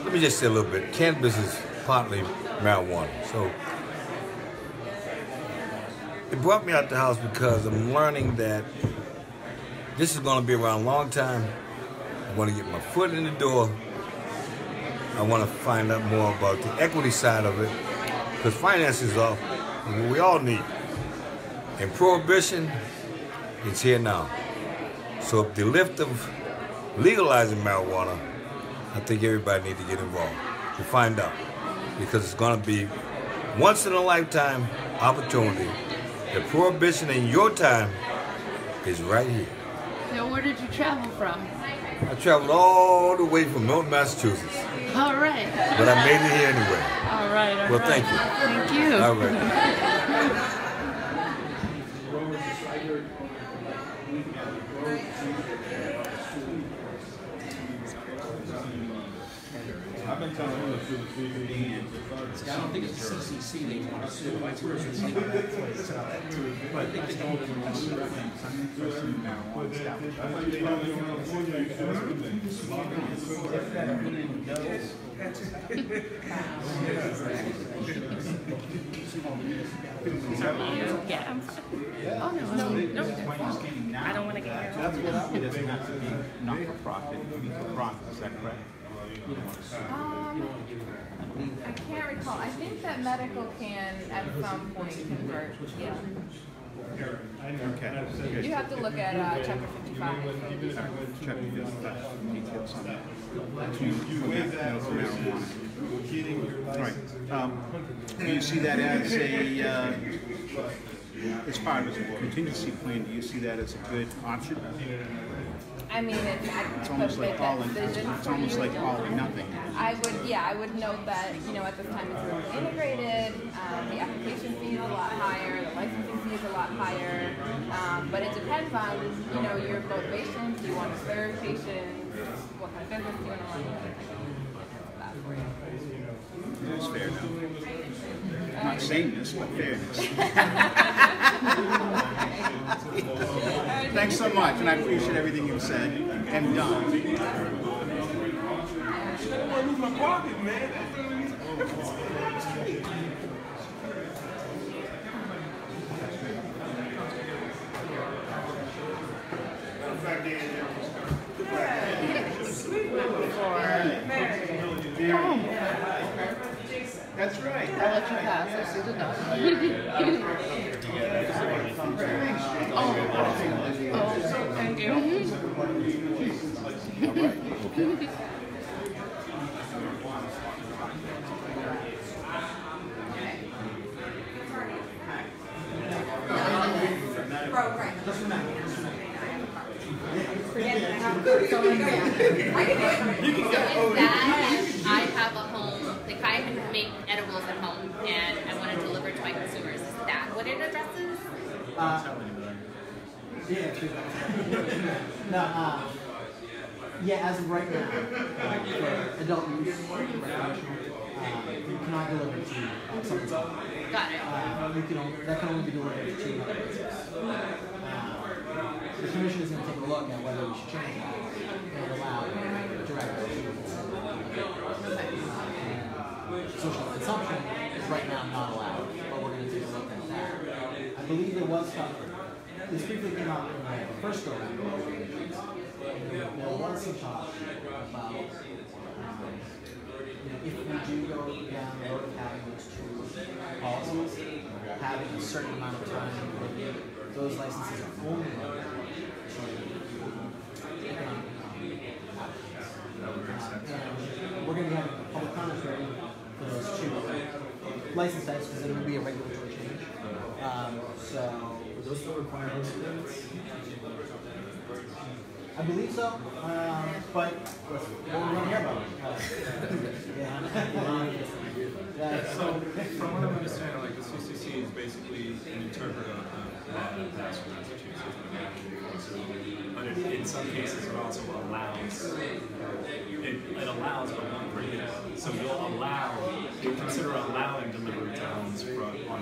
let me just say a little bit. Cannabis is partly marijuana. So it brought me out the house because I'm learning that this is going to be around a long time. I want to get my foot in the door. I want to find out more about the equity side of it, because finances are what we all need. And prohibition is here now. So if the lift of legalizing marijuana, I think everybody needs to get involved to find out, because it's going to be once in a lifetime opportunity. The prohibition in your time is right here. So where did you travel from? I traveled all the way from Milton, Massachusetts. All right. But I made it here anyway. All right. All well, right. thank you. Thank you. All right. I've been telling him to do the 3 and I don't think it's CCC they want to sue. Vice versa. But I think they don't want to sue. I'm interested in marijuana Yeah, I'm fine. Oh, no. I don't want to get here. That's what it doesn't have to be not for profit, it can be for profit, is that correct? I can't recall. I think that medical can at some point convert. Yeah. Okay. You have to look at chapter 55. Chapter 55 details on that. Right. Do you see that as a, as far as a contingency plan, do you see that as a good option? I mean, it's almost like all or nothing. I would note that, at this time it's really integrated, the application fee is a lot higher, the licensing fee is a lot higher, but it depends on, your motivation. Do you want to serve patients? What kind of business do you want to run? That for you. It's fair though. I'm not saying this, but fairness. Thanks so much, and I appreciate everything you've said and done. walking, man. That's right. I'll let you pass. I see the dog. Oh, thank you. I have a home, like I can make edibles at home and I want to deliver to my consumers. Is that what it addresses? Yeah, as of right now, for adult use, recreational, you cannot deliver to someone's home. Got it. That can only be delivered to another business. The commission is going to take a look at whether we should change that and allow direct social consumption is right now not allowed, but we're going to take a look at that. I believe there was stuff, this briefly came out in the first go round. There was some talk about if we do go down the road of having those two policies, having a certain amount of time to live, those licenses are only limited to economic and we're going to have a public comment hearing for those two license types because it will be a regulatory change. So, do those still require hosted limits? I believe so, but what we're going to hear about So, from what I'm understanding, like the CCC is basically an interpreter of Massachusetts. But in some cases, it also allows. It allows but not prohibits. So you'll consider allowing delivery times on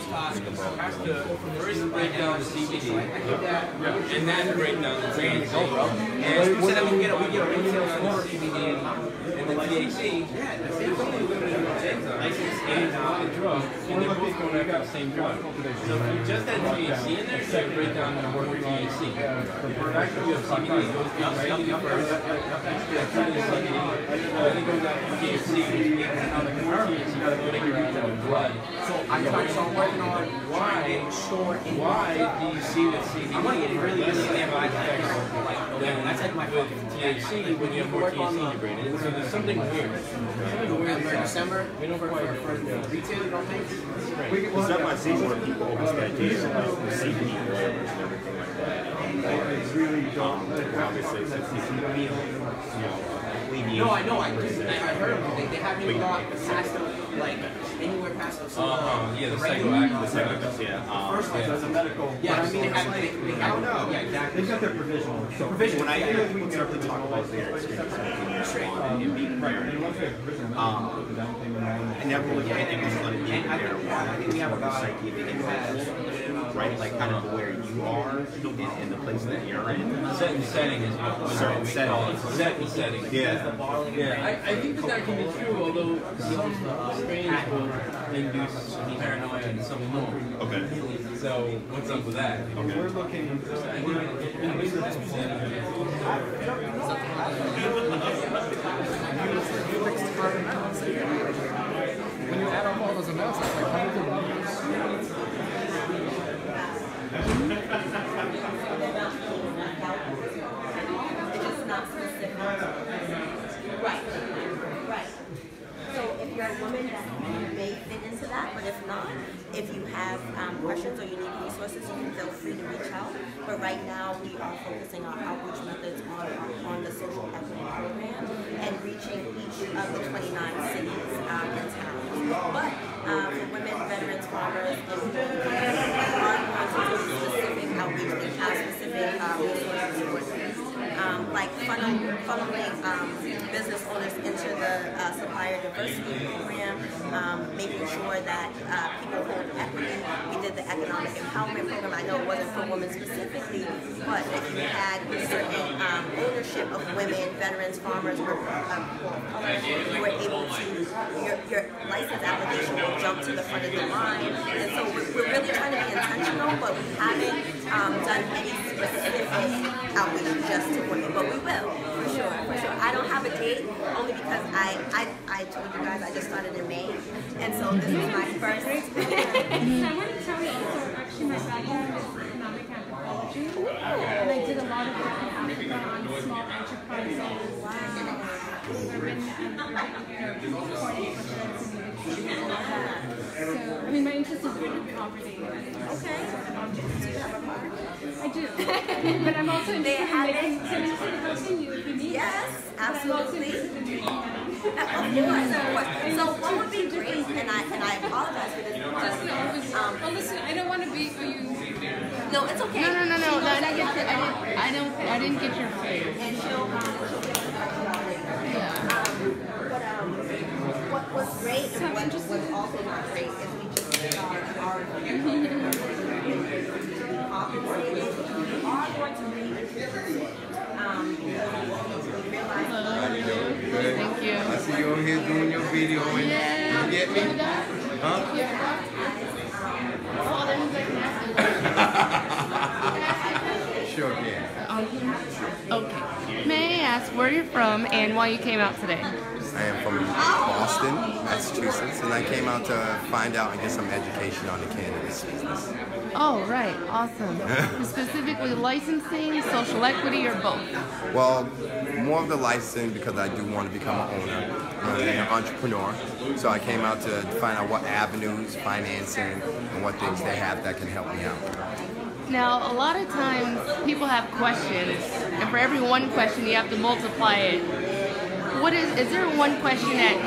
Have to first break down the CBD, and then break down the THC. And we said that we get a retail store CBD and the THC. License and the drug, and they're both going after the same drug. So if you just had THC in there, so you break down the word THC. Actually, you have CBD, it goes to CBD first, then it goes out to THC, and now the THC you got to make your retail blood. So I'm working on why do you see that CBD really have effects that's like my with THC when you have more THC integrated? So there's something weird. December, we don't quite retail, you don't think? Because that might see more people with the idea of the CBD flavors and everything like that. They really don't. Obviously, since it's No, I know. I heard of them. They haven't even gone past like anywhere past the yeah, the psychoactive. Yeah. First one was a medical. Yeah, I mean they have. I don't know. Yeah, exactly. They've got their provisional. So when I hear we can talk about their experience smoking in Swan and being there, I never really had it was like being marijuana. I think we have a psyche right, like kind of where you are in the place that you're in. Certain setting is certain setting. Certain setting. Yeah. Yeah. I think that can be true, although some strains will induce paranoia and some won't. Okay. So what's up with that? Okay. We're looking. When you add up all those amounts, it's like hundreds of millions. It's just not specific. Right. So if you're a woman that may fit into that, but if not, if you have questions or you need resources, you can feel free to reach out. But right now, we are focusing our outreach methods on the social equity program and reaching each of the 29 cities in town. But for women, veterans, farmers, and people, we are going to do specific outreach and have specific resources for them. like funneling business owners into the supplier diversity program, making sure that people hold equity. We did the economic empowerment program. I know it wasn't for women specifically, but if you had certain ownership of women, veterans, farmers, or people of color, you were able to, your license application will jump to the front of the line. And so we're really trying to be intentional, but we haven't done any specific outreach just to women, but we will, for sure. I don't have a date, only because I told you guys I just started in May, and so this is my first. I want to tell you also, actually my background is economic anthropology, and I did a lot of work in Africa on small enterprises. I've been supporting so, I mean, my interest is really poverty. Okay. I do. But I'm also interested in helping you if you need. Yes, absolutely. Of course. So what would be great, and I apologize for this. Well, listen, I don't want to be. No, it's okay. No. I didn't get your face. And she'll what was great and what was also not great is we just did our compensated. We are going to read Good. Thank you. I see you over here doing your video. Yeah. You get me? Huh? Sure can. Okay. May I ask where you're from and why you came out today? I am from Boston, Massachusetts, and I came out to find out and get some education on the cannabis business. Oh, right. Awesome. Specifically licensing, social equity, or both? Well, more of the licensing because I do want to become an owner, an entrepreneur. So I came out to find out what avenues, financing, and what things they have that can help me out. Now, a lot of times people have questions, and for every one question you have to multiply it. What is there one question that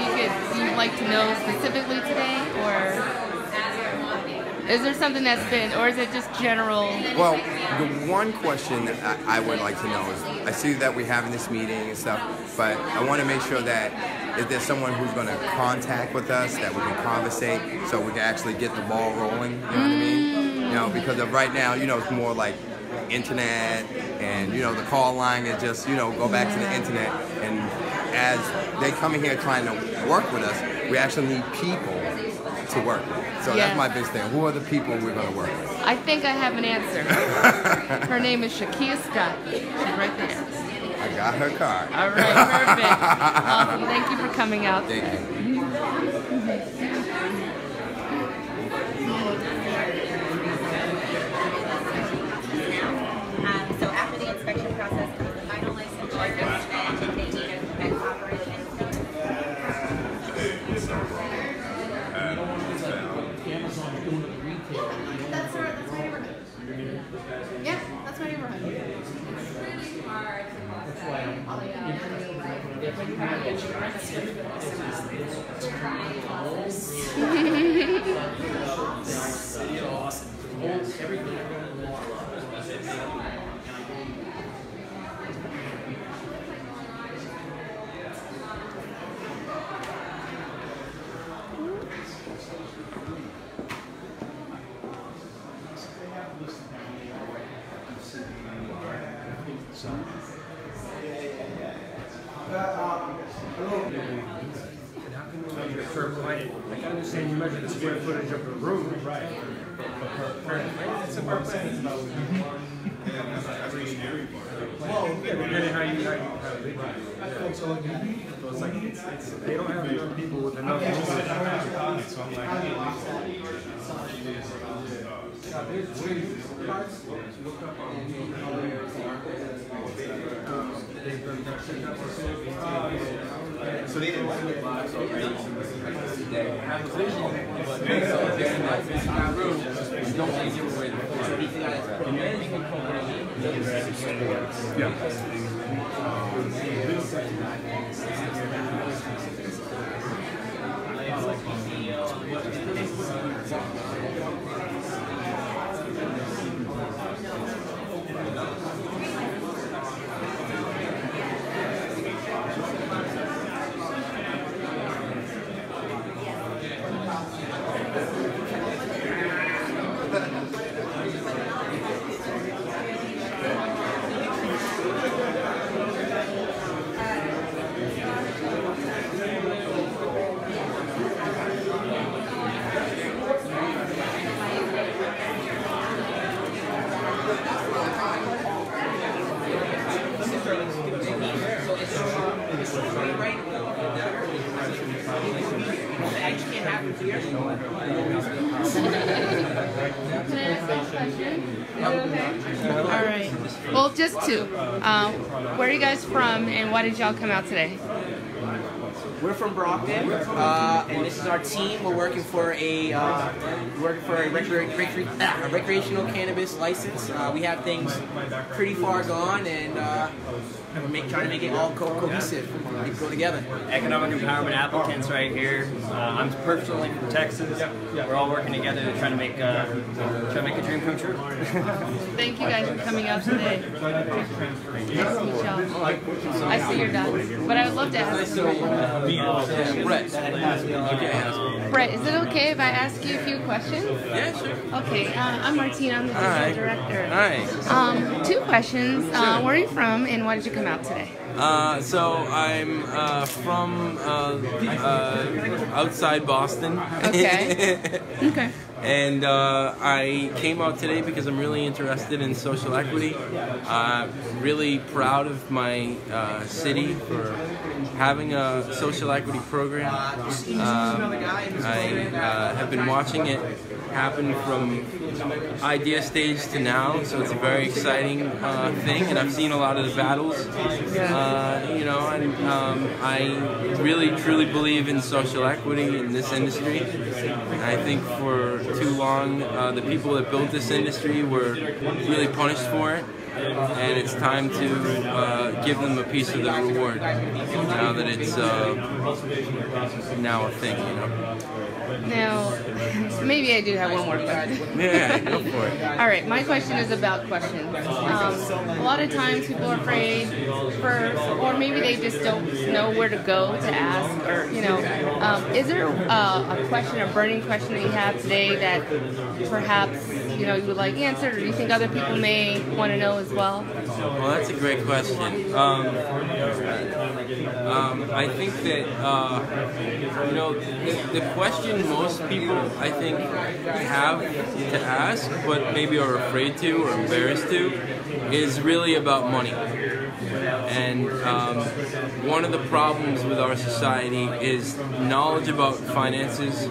you'd like to know specifically today, or is there something that's been, or is it just general? Well, the one question I would like to know is, I see that we're having this meeting and stuff, but I want to make sure that if there's someone who's going to contact with us, that we can conversate, so we can actually get the ball rolling, you know what I mean? You know, because of right now, you know, it's more like internet, and, you know, the call line is just, you know, go back to the internet, and as they come in here trying to work with us, we actually need people to work with. So that's my big thing. Who are the people we're going to work with? I think I have an answer. Her name is Shakia Scott. She's right there. I got her card. All right, perfect. Awesome. Thank you for coming out. Thank you. So after the inspection process comes the final licensure. That's our neighborhood. Yeah, that's my neighborhood. Really hard to Per client, I can understand you measure the square footage of the room, right? But per client, it's about well, depending how big you do. So it's like they don't have enough people with enough room. So I'm So they didn't like it. All right. Well, just two. Where are you guys from, and why did y'all come out today? We're from Brockton, and this is our team. We're working for a recreational cannabis license. We have things pretty far gone, and we're trying to make it all cohesive, go together. Economic empowerment applicants right here. I'm personally from Texas. We're all working together to try to make a dream come true. Thank you guys for coming out today. Nice to meet y'all. I see you're done, but I would love to ask. Brett, is it okay if I ask you a few questions? Yeah, sure. Okay, I'm Martina. I'm the digital director. All right. 2 questions. Where are you from, and why did you come out today? So I'm from outside Boston. Okay. Okay. And I came out today because I'm really interested in social equity. Really proud of my city for having a social equity program. I have been watching it happen from idea stage to now, so it's a very exciting thing, and I've seen a lot of the battles. You know, and I really truly believe in social equity in this industry. And I think for too long the people that built this industry were really punished for it, and it's time to give them a piece of the reward now that it's now a thing, you know. Now, maybe I do have one more question. Yeah, go for it. All right, my question is about questions. A lot of times people are afraid or maybe they just don't know where to go to ask, or, you know, is there a question, a burning question that you have today that perhaps, you know, you would like answered, or do you think other people may want to know as well? Well, that's a great question. I think that, you know, the question most people, I think, have to ask, but maybe are afraid to or embarrassed to, is really about money. And one of the problems with our society is knowledge about finances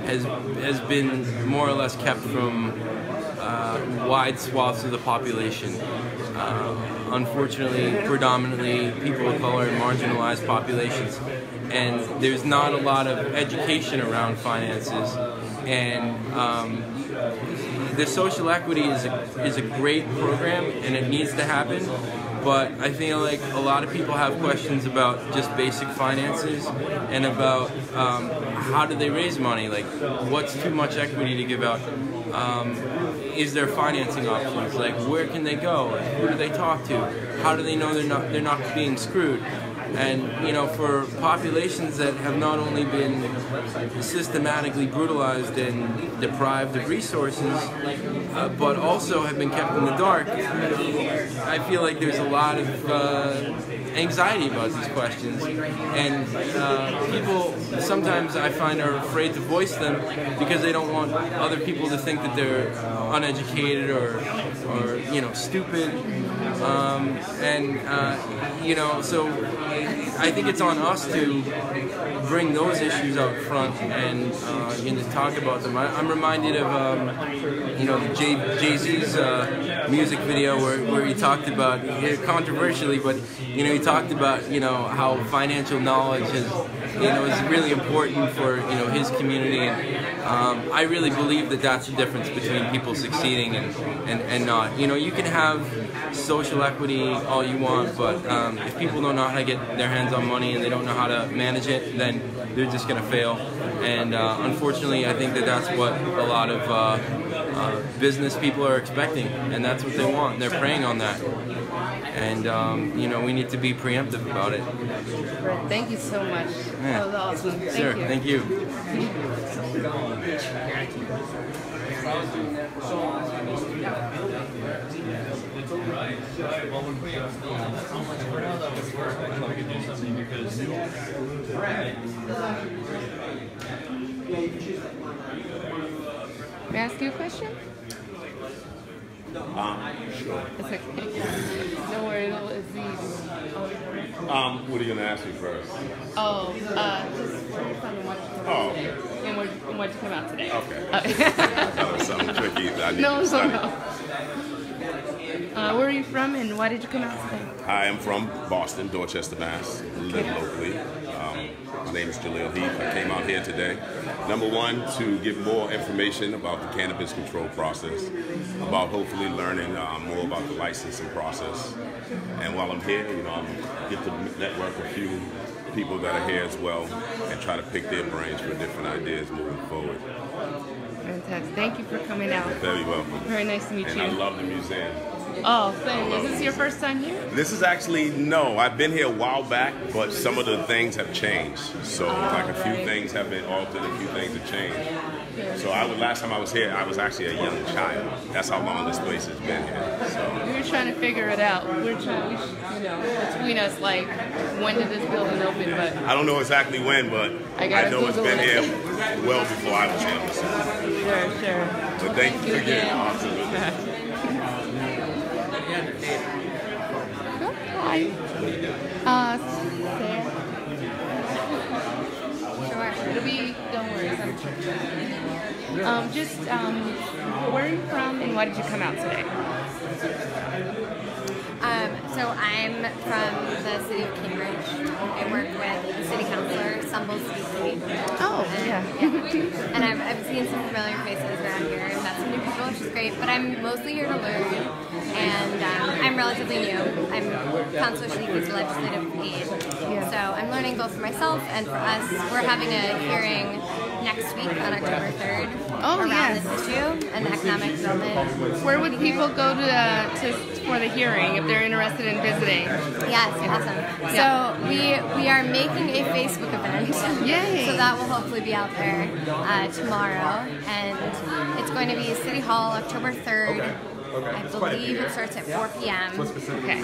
has been more or less kept from wide swaths of the population. Unfortunately, predominantly people of color and marginalized populations. And there's not a lot of education around finances. And the social equity is a great program, and it needs to happen. But I feel like a lot of people have questions about just basic finances and about how do they raise money? Like, what's too much equity to give out? Is there financing options? Like, where can they go? Who do they talk to? How do they know they're not being screwed? And, you know, for populations that have not only been systematically brutalized and deprived of resources, but also have been kept in the dark, I feel like there's a lot of anxiety about these questions. And people sometimes, I find, are afraid to voice them because they don't want other people to think that they're uneducated or you know, stupid. You know, so I think it's on us to bring those issues out front and to talk about them. I'm reminded of you know, Jay-Z's music video where he talked about, controversially, but you know, he talked about, you know, how financial knowledge is, you know, is really important for, you know, his community. And I really believe that that's the difference between people succeeding and not. You know, you can have social equity all you want, but if people don't know how to get their hands on money and they don't know how to manage it, then they're just going to fail. And unfortunately, I think that that's what a lot of business people are expecting, and that's what they want. They're preying on that. And, you know, we need to be preemptive about it. Thank you so much. Yeah. That was awesome. Sure, thank you. May I ask you a question? Sure. It's okay. Don't worry, it's easy. What are you gonna ask me first? Oh, just where you from and what you come out today. Okay. And what you come out today. Okay. I thought it was something tricky that I need to study. Where are you from and why did you come out today? I am from Boston, Dorchester, Mass. Live locally. My name is Jaleel Heath. I came out here today. Number one, to give more information about the cannabis control process, about hopefully learning more about the licensing process. And while I'm here, I get to network a few people that are here as well and try to pick their brains for different ideas moving forward. Fantastic. Thank you for coming out. You're very welcome. Very nice to meet and you. I love the museum. Oh, thank you. Is this your first time here? This is actually, no, I've been here a while back, but some of the things have changed. So like a few things have been altered, a few things have changed. So last time I was here, I was actually a young child. That's how long this place has been here. So we were trying to figure it out. We're trying, between us, like, when did this building open? But I don't know exactly when, but I know it's been here well before I was here. So. Sure. But thank you again. Absolutely. Hi. Sarah. Sure. It'll be, don't worry. Where are you from and why did you come out today? So I'm from the city of Cambridge. I work with the city councilor, Stumbles Weekly. Oh, yeah. And I've seen some familiar faces around here and met some new people, which is great. But I'm mostly here to learn, and I'm relatively new. I'm Councilor Shaliki's legislative aide. So I'm learning both for myself and for us. We're having a hearing next week on October 3rd around this issue and the economic development. Where would people go for the hearing if they're interested in visiting? Yes, awesome. So we are making a Facebook event. Yay! So that will hopefully be out there tomorrow, and it's going to be City Hall, October 3rd. I believe it starts at 4 p.m. Okay.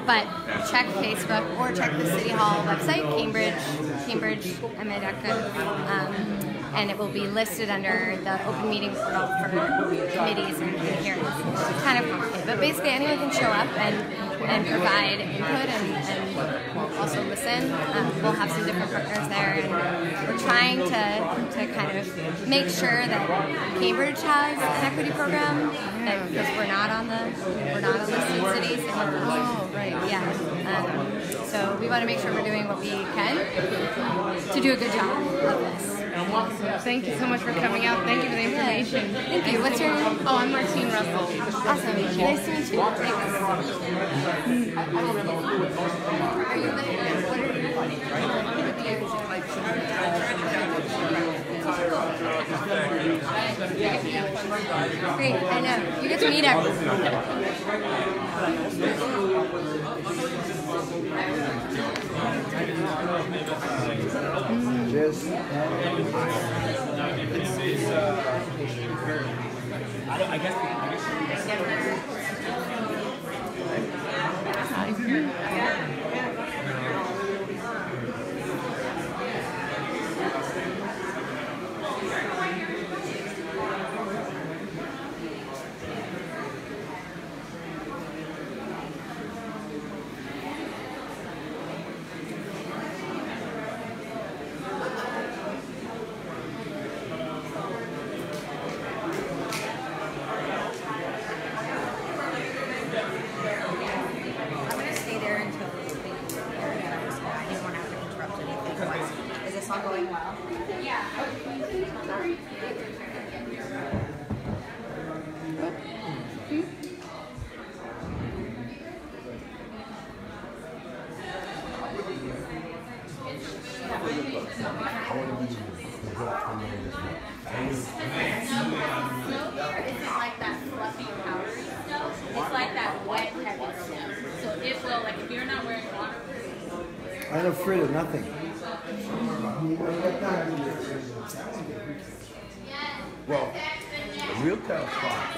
But check Facebook or check the City Hall website, cambridgema.gov, and it will be listed under the open meeting portal for committees and hearings. It's kind of complicated, but basically anyone can show up and provide input and we'll also listen. We'll have some different partners there, and we're trying to kind of make sure that Cambridge has an equity program, because we're not on listed cities. Oh, right. Yeah. So we want to make sure we're doing what we can to do a good job of this. Awesome. Thank you so much for coming out. Thank you for the information. Thank you. What's your name? Oh, I'm Martine Russell. Awesome. Nice to meet you. Thanks. Are you living? What are you Great, I know. You get to meet everyone. I guess. I'm afraid of nothing. Well, the real tough spot.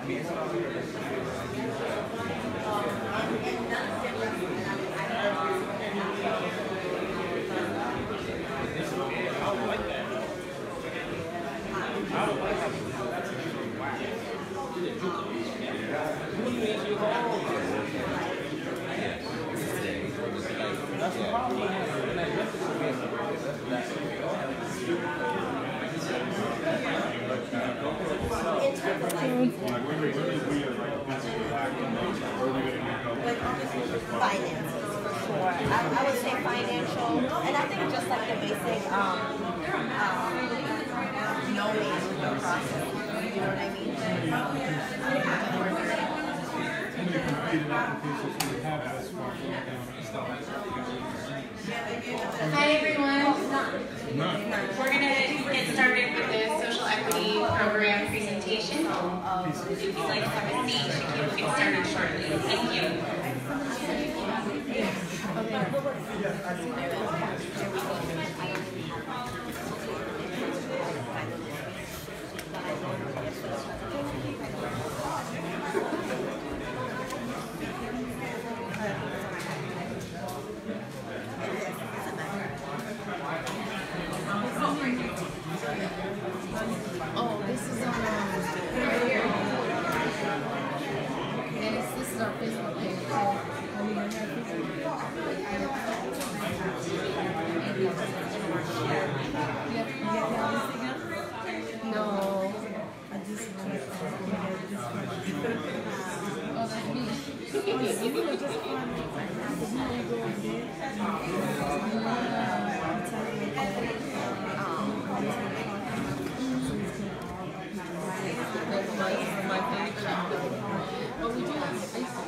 Finances, for sure. I would say financial, and I think just like the basic knowing the process. You know what I mean? Hi everyone. We're going to get started with the social equity program presentation. If you'd like to have a seat, you can get started shortly. Thank you. Oh, this is on right here. Yes, this is our Facebook page. No. I just want to oh, that's me. My page. But we do have Facebook.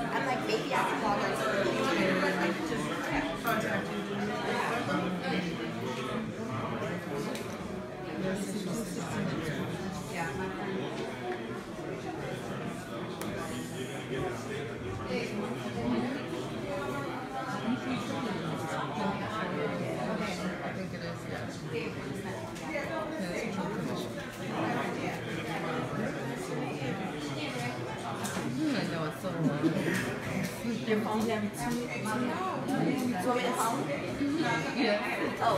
I'm like, maybe I can log on to the I know it's so long. Your phone? You have two? You want me to call? Yeah. Oh.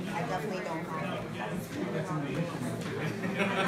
I definitely don't have it.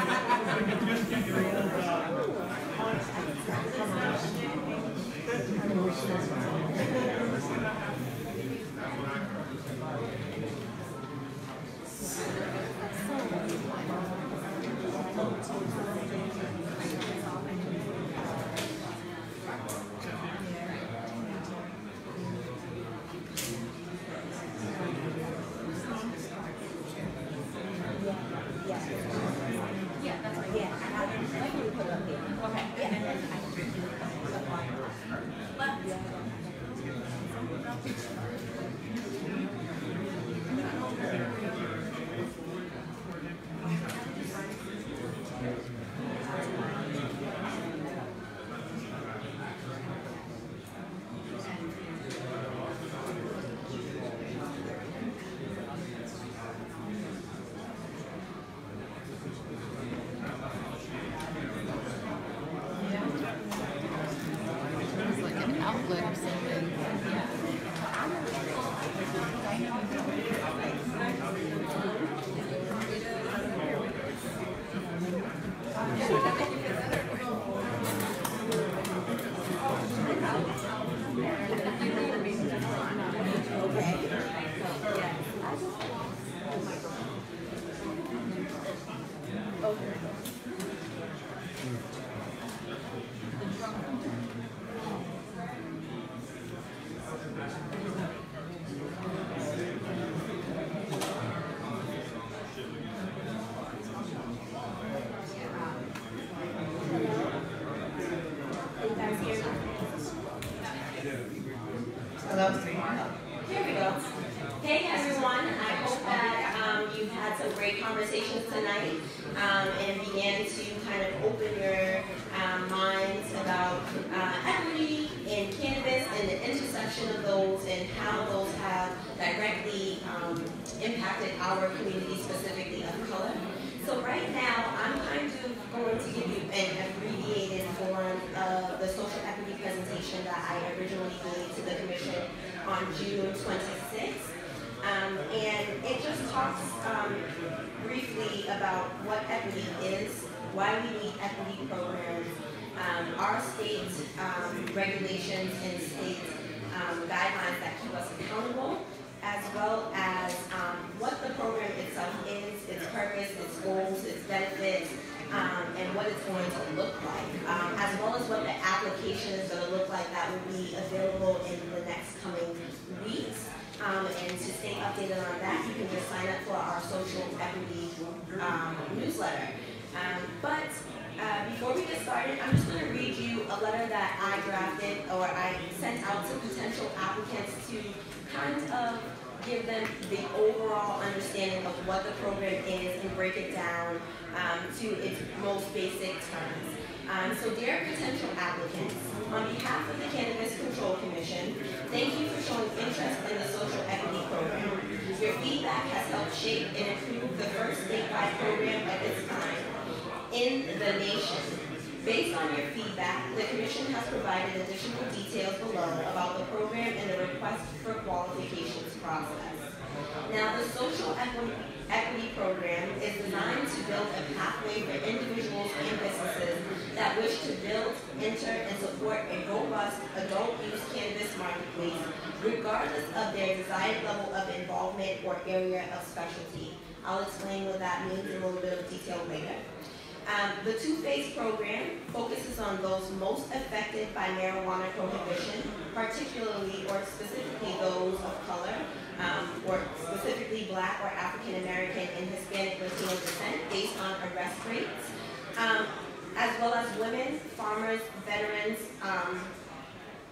great conversations tonight and began to kind of open your minds about equity in cannabis and the intersection of those and how those have directly impacted our community, specifically of color. So right now, I'm kind of going to give you an abbreviated form of the social equity presentation that I originally gave to the Commission on June 26th. And it just talks briefly about what equity is, why we need equity programs, our state regulations and state guidelines that keep us accountable, as well as what the program itself is, its purpose, its goals, its benefits, and what it's going to look like, as well as what the application is going to look like that will be available in the next coming weeks. And to stay updated on that, you can just sign up for our social equity newsletter. But before we get started, I'm just going to read you a letter that I drafted or I sent out to potential applicants to kind of give them the overall understanding of what the program is and break it down to its most basic terms. So dear potential applicants, on behalf of the Cannabis Control Commission, thank you for showing interest in the social equity program. Your feedback has helped shape and improve the first statewide program of its kind in the nation. Based on your feedback, the Commission has provided additional details below about the program and the request for qualifications process. Now, the social equity program is designed to build a pathway for individuals and businesses that wish to build, enter, and support a robust adult-use cannabis marketplace, regardless of their desired level of involvement or area of specialty. I'll explain what that means in a little bit of detail later. The two-phase program focuses on those most affected by marijuana prohibition, particularly or specifically those of color, or specifically Black or African American and Hispanic Latino descent based on arrest rates, as well as women, farmers, veterans,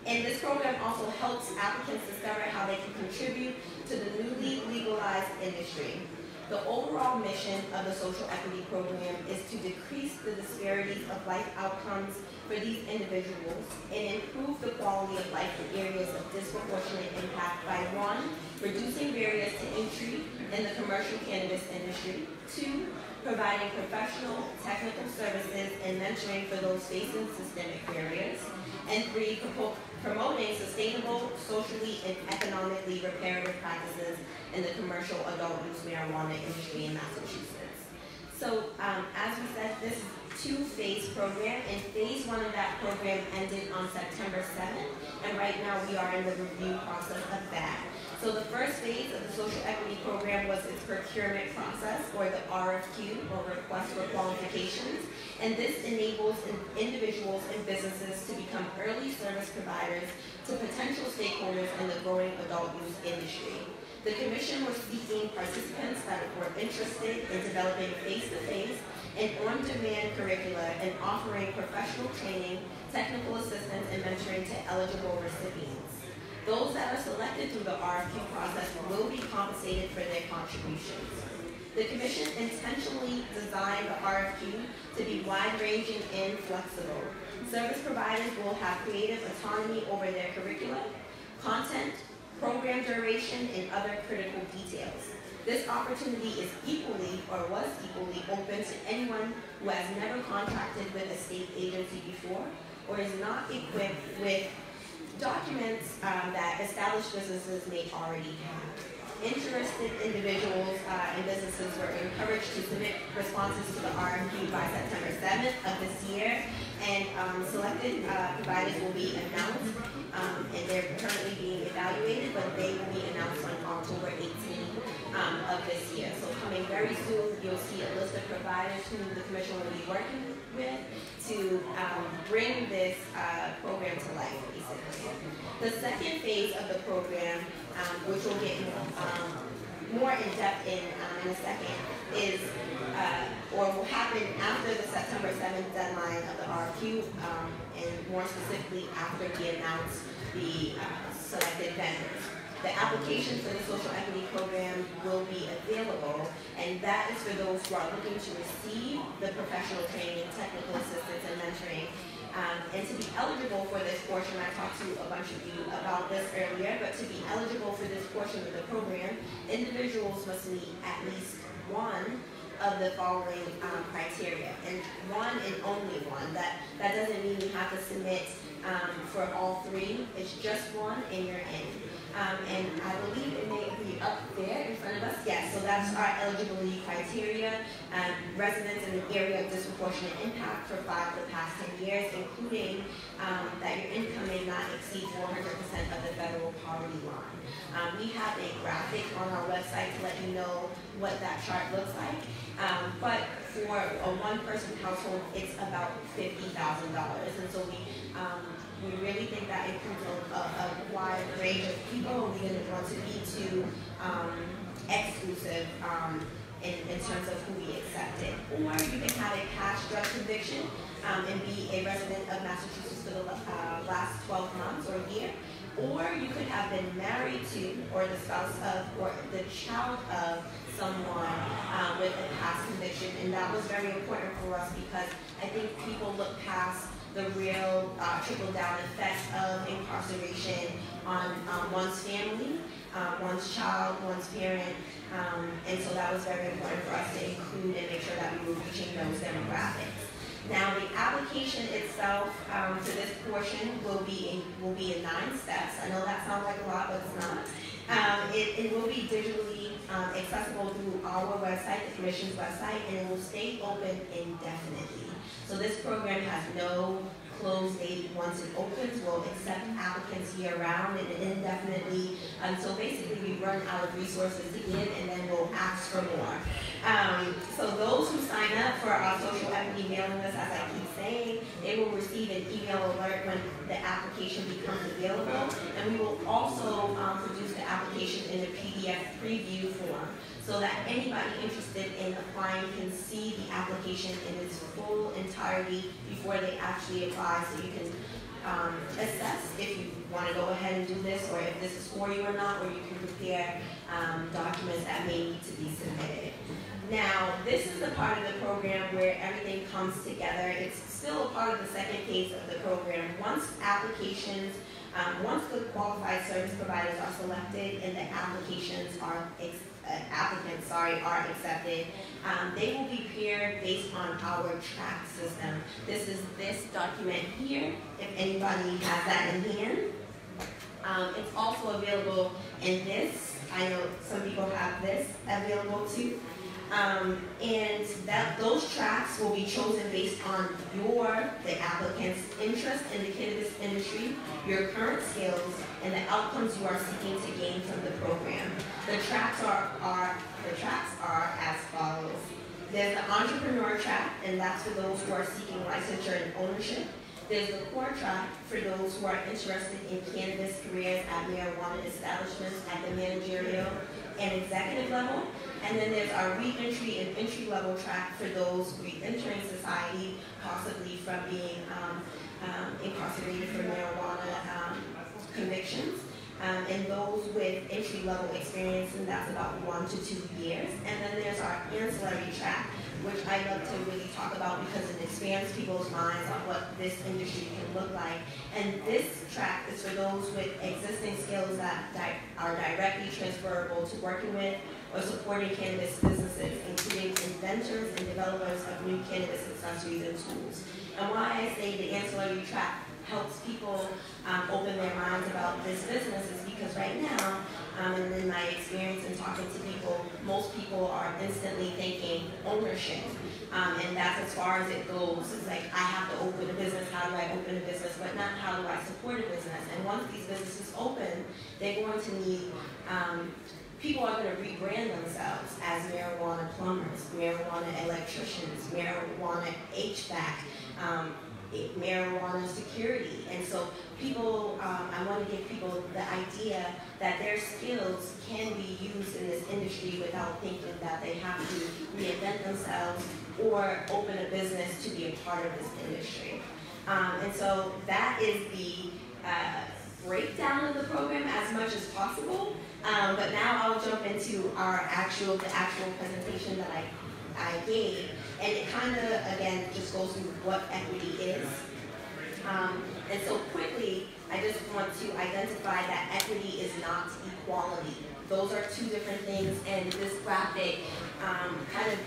and this program also helps applicants discover how they can contribute to the newly legalized industry. The overall mission of the social equity program is to decrease the disparities of life outcomes for these individuals and improve the quality of life in areas of disproportionate impact by 1, reducing barriers to entry in the commercial cannabis industry, 2, providing professional technical services and mentoring for those facing systemic barriers, and 3, promoting sustainable, socially, and economically reparative practices in the commercial adult-use marijuana industry in Massachusetts. So, as we said, this is a two-phase program, and phase 1 of that program ended on September 7th, and right now we are in the review process of that. So the first phase of the social equity program was its procurement process, or the RFQ, or request for qualifications, and this enables individuals and businesses to become early service providers to potential stakeholders in the growing adult use industry. The Commission was seeking participants that were interested in developing face-to-face and on-demand curricula and offering professional training, technical assistance, and mentoring to eligible recipients. Those that are selected through the RFQ process will be compensated for their contributions. The Commission intentionally designed the RFQ to be wide-ranging and flexible. Service providers will have creative autonomy over their curricula, content, program duration, and other critical details. This opportunity is equally, or was equally, open to anyone who has never contracted with a state agency before or is not equipped with documents that established businesses may already have. Interested individuals and businesses were encouraged to submit responses to the RFQ by September 7th of this year, and selected providers will be announced, and they're currently being evaluated, but they will be announced on October 18th of this year. So coming very soon, you'll see a list of providers who the Commission will be working with to bring this program to life, basically. The second phase of the program, which we'll get more in depth in a second, is or will happen after the September 7th deadline of the RFQ, and more specifically after we announce the selected vendors. The application for the social equity program will be available, and that that is for those who are looking to receive the professional training, technical assistance, and mentoring. And to be eligible for this portion, I talked to a bunch of you about this earlier, but to be eligible for this portion of the program, individuals must meet at least one of the following criteria, and one and only one. That doesn't mean you have to submit for all three. It's just one and you're in. And I believe it may be up there in front of us. Yes, so that's our eligibility criteria. Residents in the area of disproportionate impact for 5 of the past 10 years, including that your income may not exceed 400% of the federal poverty line. We have a graphic on our website to let you know what that chart looks like. But for a one-person household, it's about $50,000. And so we really think that includes a wide range of people. We didn't want to be too exclusive in terms of who we accepted. Or you can have a past drug conviction and be a resident of Massachusetts for the last 12 months or a year. Or you could have been married to, or the spouse of, or the child of someone with a past conviction. And that was very important for us because I think people look past the real trickle-down effects of incarceration on one's family, one's child, one's parent, and so that was very important for us to include and make sure that we were reaching those demographics. Now, the application itself for this portion will be in 9 steps. I know that sounds like a lot, but it's not. It will be digitally accessible through our website, the Commission's website, and it will stay open indefinitely. So this program has no close date. Once it opens, we'll accept applicants year-round and indefinitely until basically we run out of resources to give, and then we'll ask for more. So those who sign up for our social equity mailing list, as I keep saying, they will receive an email alert when the application becomes available, and we will also produce the application in a PDF preview form, so that anybody interested in applying can see the application in its full entirety before they actually apply, so you can assess if you want to go ahead and do this, or if this is for you or not, or you can prepare documents that may need to be submitted. Now, this is the part of the program where everything comes together. It's still a part of the second phase of the program. Once the qualified service providers are selected and the applicants are accepted, they will be paired based on our track system. This is this document here, if anybody has that in hand. It's also available in this. I know some people have this available too. And those tracks will be chosen based on the applicant's interest in the cannabis industry, your current skills, and the outcomes you are seeking to gain from the program. The tracks are as follows. There's the entrepreneur track, and that's for those who are seeking licensure and ownership. There's the core track for those who are interested in cannabis careers at marijuana establishments at the managerial and executive level. And then there's our re-entry and entry-level track for those re-entering society, possibly from being incarcerated for marijuana convictions. And those with entry-level experience, and that's about 1 to 2 years. And then there's our ancillary track, which I love to really talk about because it expands people's minds on what this industry can look like. And this track is for those with existing skills that are directly transferable to working with or supporting cannabis businesses, including inventors and developers of new cannabis accessories and tools. And why I say the ancillary track helps people open their minds about this business is because right now, and in my experience in talking to people, most people are instantly thinking ownership. And that's as far as it goes. It's like, I have to open a business, how do I open a business, but not how do I support a business. And once these businesses open, they're going to need, people are going to rebrand themselves as marijuana plumbers, marijuana electricians, marijuana HVAC, marijuana security. And so people, I want to give people the idea that their skills can be used in this industry without thinking that they have to reinvent themselves or open a business to be a part of this industry. And so that is the breakdown of the program as much as possible. But now I'll jump into the actual presentation that I gave, and it kind of, again, just goes through what equity is. And so quickly, I just want to identify that equity is not equality. Those are two different things, and this graphic kind of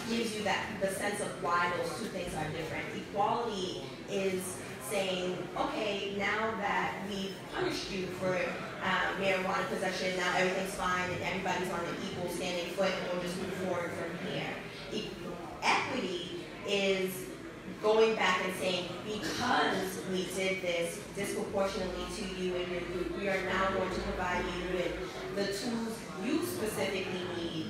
gives you the sense of why those two things are different. Equality is saying, okay, now that we've punished you for marijuana possession, now everything's fine and everybody's on an equal standing foot and we'll just move forward from here. Equity is going back and saying, because we did this disproportionately to you and your group, we are now going to provide you with the tools you specifically need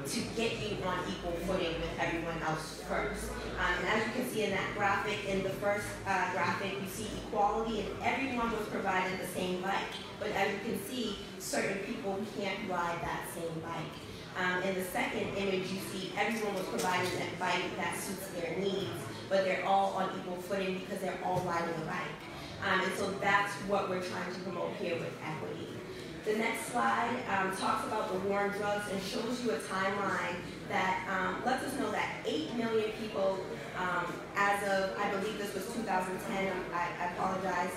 to get you on equal footing with everyone else first. And as you can see in that graphic, in the first graphic, you see equality and everyone was provided the same bike. But as you can see, certain people can't ride that same bike. In the second image, you see everyone was provided a bike that suits their needs, but they're all on equal footing because they're all riding a bike. And so that's what we're trying to promote here with equity. The next slide talks about the war on drugs and shows you a timeline that lets us know that 8 million people, as of, I believe this was 2010, I apologize,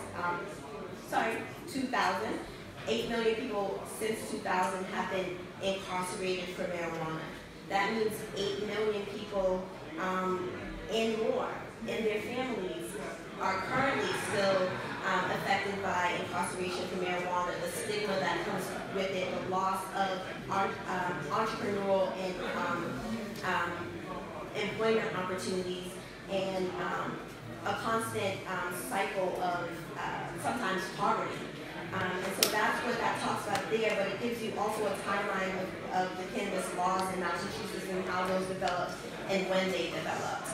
sorry, 2000, 8 million people since 2000 have been incarcerated for marijuana. That means 8 million people and more and their families are currently still affected by incarceration for marijuana, the stigma that comes with it, the loss of entrepreneurial and employment opportunities, and a constant cycle of sometimes poverty. And so that's what that talks about there, but it gives you also a timeline of the cannabis laws in Massachusetts and how those developed and when they developed.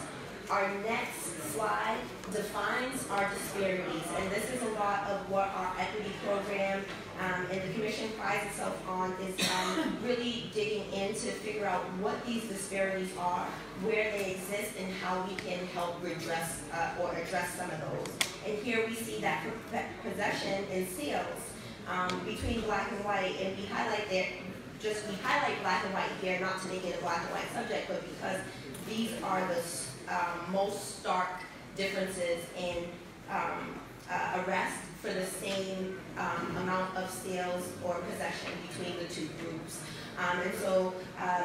Our next slide defines our disparities, and this is a lot of what our equity program and the commission prides itself on is really digging in to figure out what these disparities are, where they exist, and how we can help redress or address some of those. And here we see that possession and sales between black and white, and we highlight black and white here, not to make it a black and white subject, but because these are the most stark differences in arrest for the same amount of sales or possession between the two groups. And so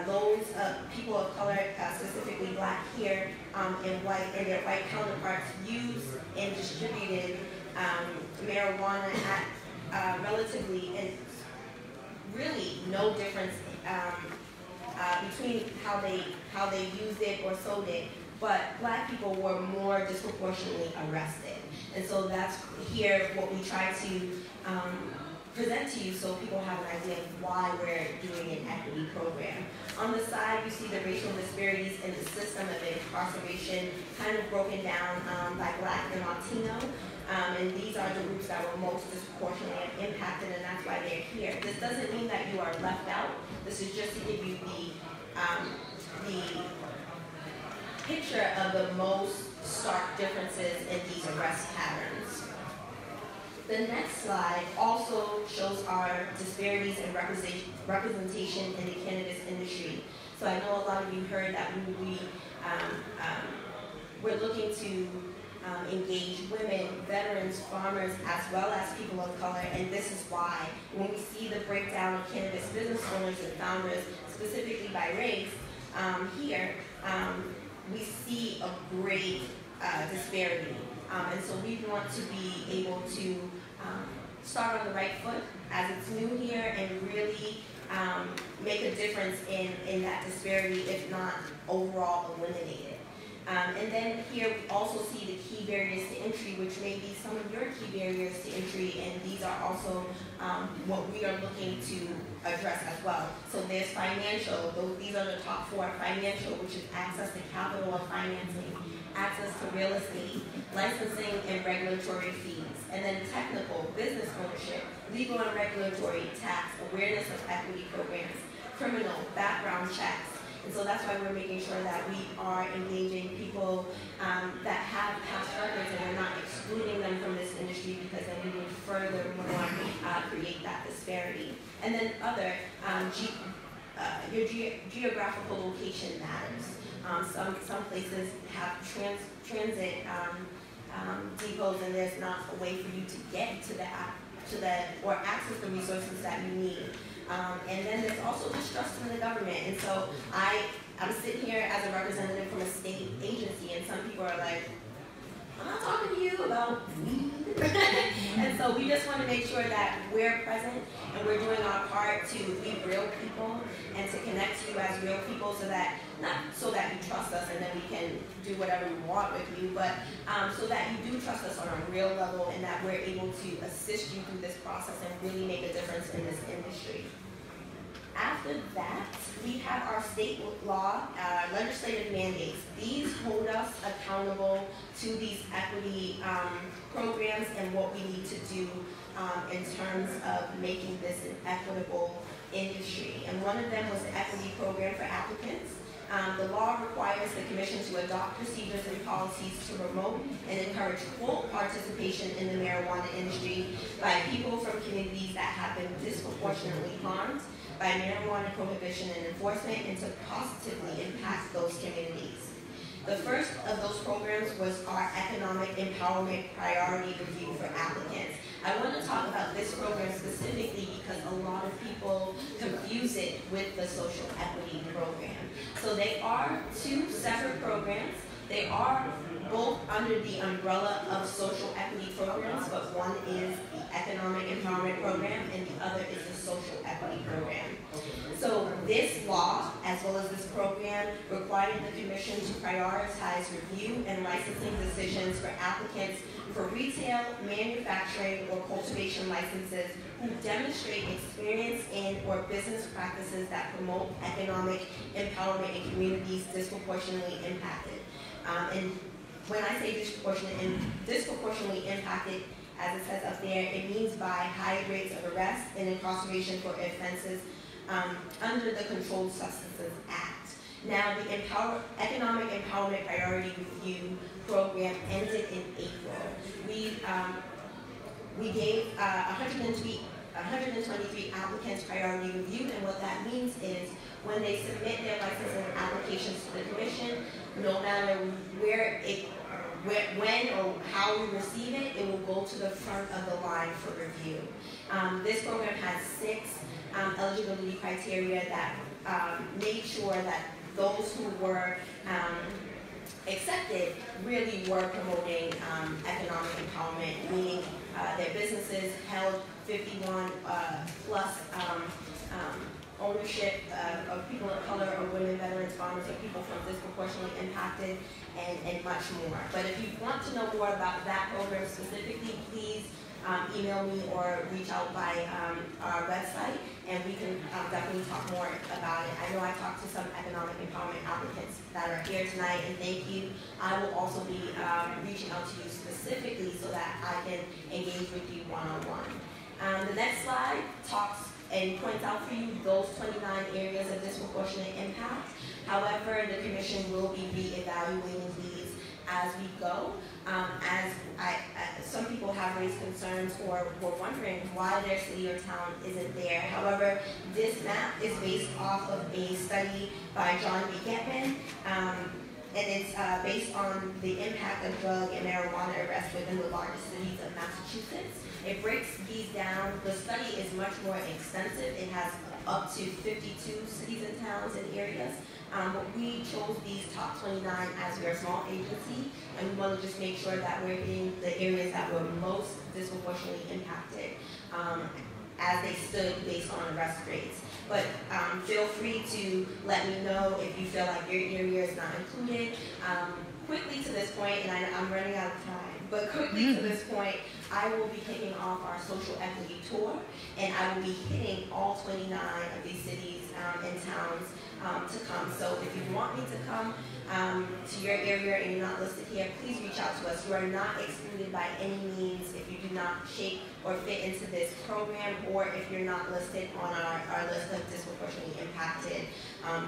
those people of color, specifically black here, and white and their white counterparts, use and distributed marijuana at relatively and really no difference between how they used it or sold it. But black people were more disproportionately arrested. And so that's here what we try to present to you so people have an idea of why we're doing an equity program. On the side, you see the racial disparities in the system of incarceration, kind of broken down by black and Latino. And these are the groups that were most disproportionately impacted, and that's why they're here. This doesn't mean that you are left out. This is just to give you the picture of the most stark differences in these arrest patterns. The next slide also shows our disparities in representation in the cannabis industry. So I know a lot of you heard that we're looking to engage women, veterans, farmers, as well as people of color, and this is why. When we see the breakdown of cannabis business owners and founders, specifically by race, here, we see a great disparity. And so we want to be able to start on the right foot as it's new here and really make a difference in that disparity, if not overall eliminate it. And then here we also see the key barriers to entry, which may be some of your key barriers to entry, and these are also what we are looking to address as well. So there's financial, these are the top four: financial, which is access to capital or financing, access to real estate, licensing and regulatory fees, and then technical, business ownership, legal and regulatory, tax, awareness of equity programs, criminal, background checks, And so that's why we're making sure that we are engaging people that have past records, and we're not excluding them from this industry, because then we would furthermore create that disparity. And then other, your geographical location matters. Some places have transit depots, and there's not a way for you to get to or access the resources that you need. And then there's also distrust in the government. And so I'm sitting here as a representative from a state agency, and some people are like, I'm not talking to you about weed. And so we just want to make sure that we're present and we're doing our part to be real people and to connect to you as real people, so that, not so that you trust us and then we can do whatever we want with you, but so that you do trust us on a real level, and that we're able to assist you through this process and really make a difference in this industry. After that, we have our state law, legislative mandates. These hold us accountable to these equity programs and what we need to do in terms of making this an equitable industry. And one of them was the equity program for applicants. The law requires the Commission to adopt procedures and policies to promote and encourage full participation in the marijuana industry by people from communities that have been disproportionately harmed by marijuana prohibition and enforcement, and to positively impact those communities. The first of those programs was our Economic Empowerment Priority Review for applicants. I want to talk about this program specifically because a lot of people confuse it with the Social Equity Program. So they are two separate programs. They are both under the umbrella of social equity programs, but one is the Economic Empowerment Program and the other is the Social Equity Program. So this law, as well as this program, required the Commission to prioritize review and licensing decisions for applicants for retail, manufacturing, or cultivation licenses who demonstrate experience in or business practices that promote economic empowerment in communities disproportionately impacted. And when I say disproportionately impacted, as it says up there, it means by high rates of arrest and incarceration for offenses under the Controlled Substances Act. Now, the Economic Empowerment Priority Review program ended in April. We gave 123 applicants priority review, and what that means is when they submit their licensing applications to the Commission, no matter when or how we receive it, it will go to the front of the line for review. This program has 6 eligibility criteria that made sure that those who were accepted really were promoting economic empowerment, meaning their businesses held 51 plus ownership of people of color or women, veterans, farmers, or people from disproportionately impacted, and much more. But if you want to know more about that program specifically, please email me or reach out by our website, and we can definitely talk more about it. I know I talked to some economic empowerment applicants that are here tonight, and thank you. I will also be reaching out to you specifically so that I can engage with you one-on-one. The next slide talks and points out for you those 29 areas of disproportionate impact. However, the Commission will be re-evaluating these as we go. Some people have raised concerns or were wondering why their city or town isn't there. However, this map is based off of a study by John B. Getman, and it's based on the impact of drug and marijuana arrests within the largest cities of Massachusetts. It breaks these down. The study is much more extensive. It has up to 52 cities and towns and areas. But we chose these top 29 as we're a small agency, and we want to just make sure that we're hitting the areas that were most disproportionately impacted as they stood based on arrest rates. But feel free to let me know if you feel like your area is not included. Quickly to this point, and I'm running out of time, but quickly to this point, I will be kicking off our social equity tour, and I will be hitting all 29 of these cities and towns to come. So if you want me to come to your area and you're not listed here, please reach out to us. You are not excluded by any means if you do not shape or fit into this program, or if you're not listed on our list of disproportionately impacted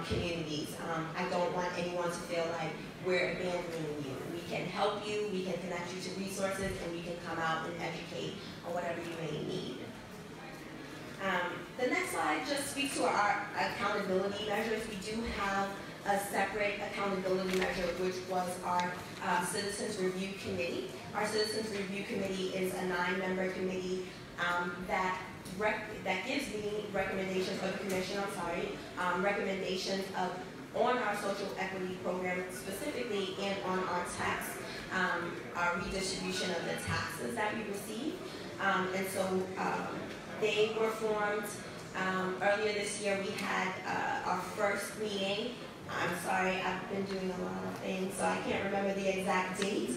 communities. I don't want anyone to feel like we're abandoning you. We can help you, we can connect you to resources, and we can come out and educate on whatever you may need. The next slide just speaks to our accountability measures. We do have a separate accountability measure, which was our Citizens Review Committee. Our Citizens Review Committee is a 9-member committee that gives me recommendations of the commission, recommendations on our social equity program specifically, and on our tax, our redistribution of the taxes that we receive. And so they were formed earlier this year. We had our first meeting. I'm sorry, I've been doing a lot of things, so I can't remember the exact date.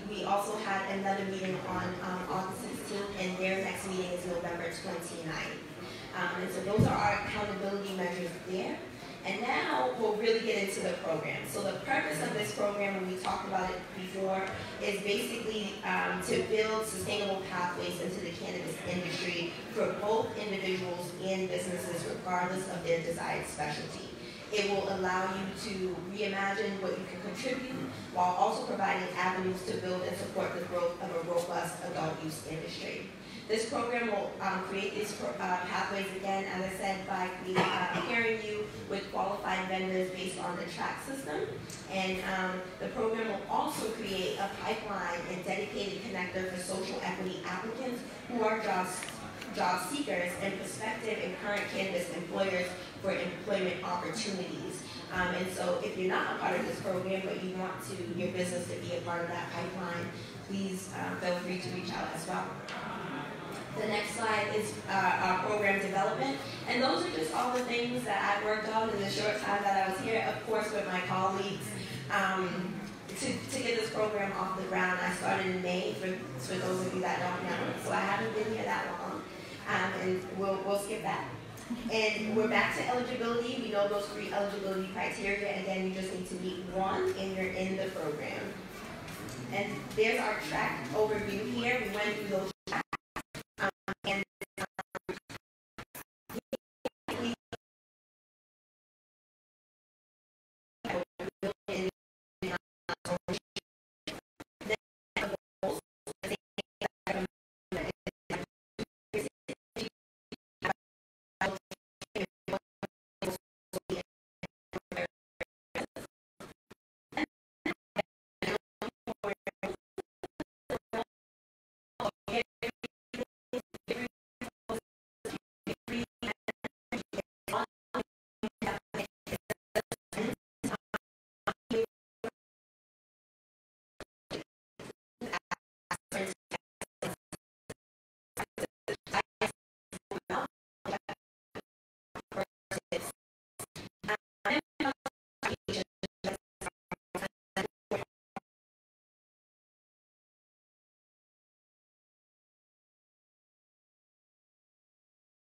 We also had another meeting on August 16th, and their next meeting is November 29th. And so those are our accountability measures there. And now we'll really get into the program. So the purpose of this program, when we talked about it before, is basically to build sustainable pathways into the cannabis industry for both individuals and businesses, regardless of their desired specialty. It will allow you to reimagine what you can contribute, while also providing avenues to build and support the growth of a robust adult use industry. This program will create these pathways again, as I said, by pairing you with qualified vendors based on the track system. And the program will also create a pipeline and dedicated connector for social equity applicants who are job seekers and prospective and current cannabis employers for employment opportunities. And so if you're not a part of this program, but you want your business to be a part of that pipeline, please feel free to reach out as well. The next slide is our program development. And those are just all the things that I worked on in the short time that I was here, of course, with my colleagues. To get this program off the ground, I started in May, for those of you that don't know. So I haven't been here that long. And we'll skip that. And we're back to eligibility. We know those 3 eligibility criteria. Again, you just need to meet 1 and you're in the program. And there's our track overview here. We went through those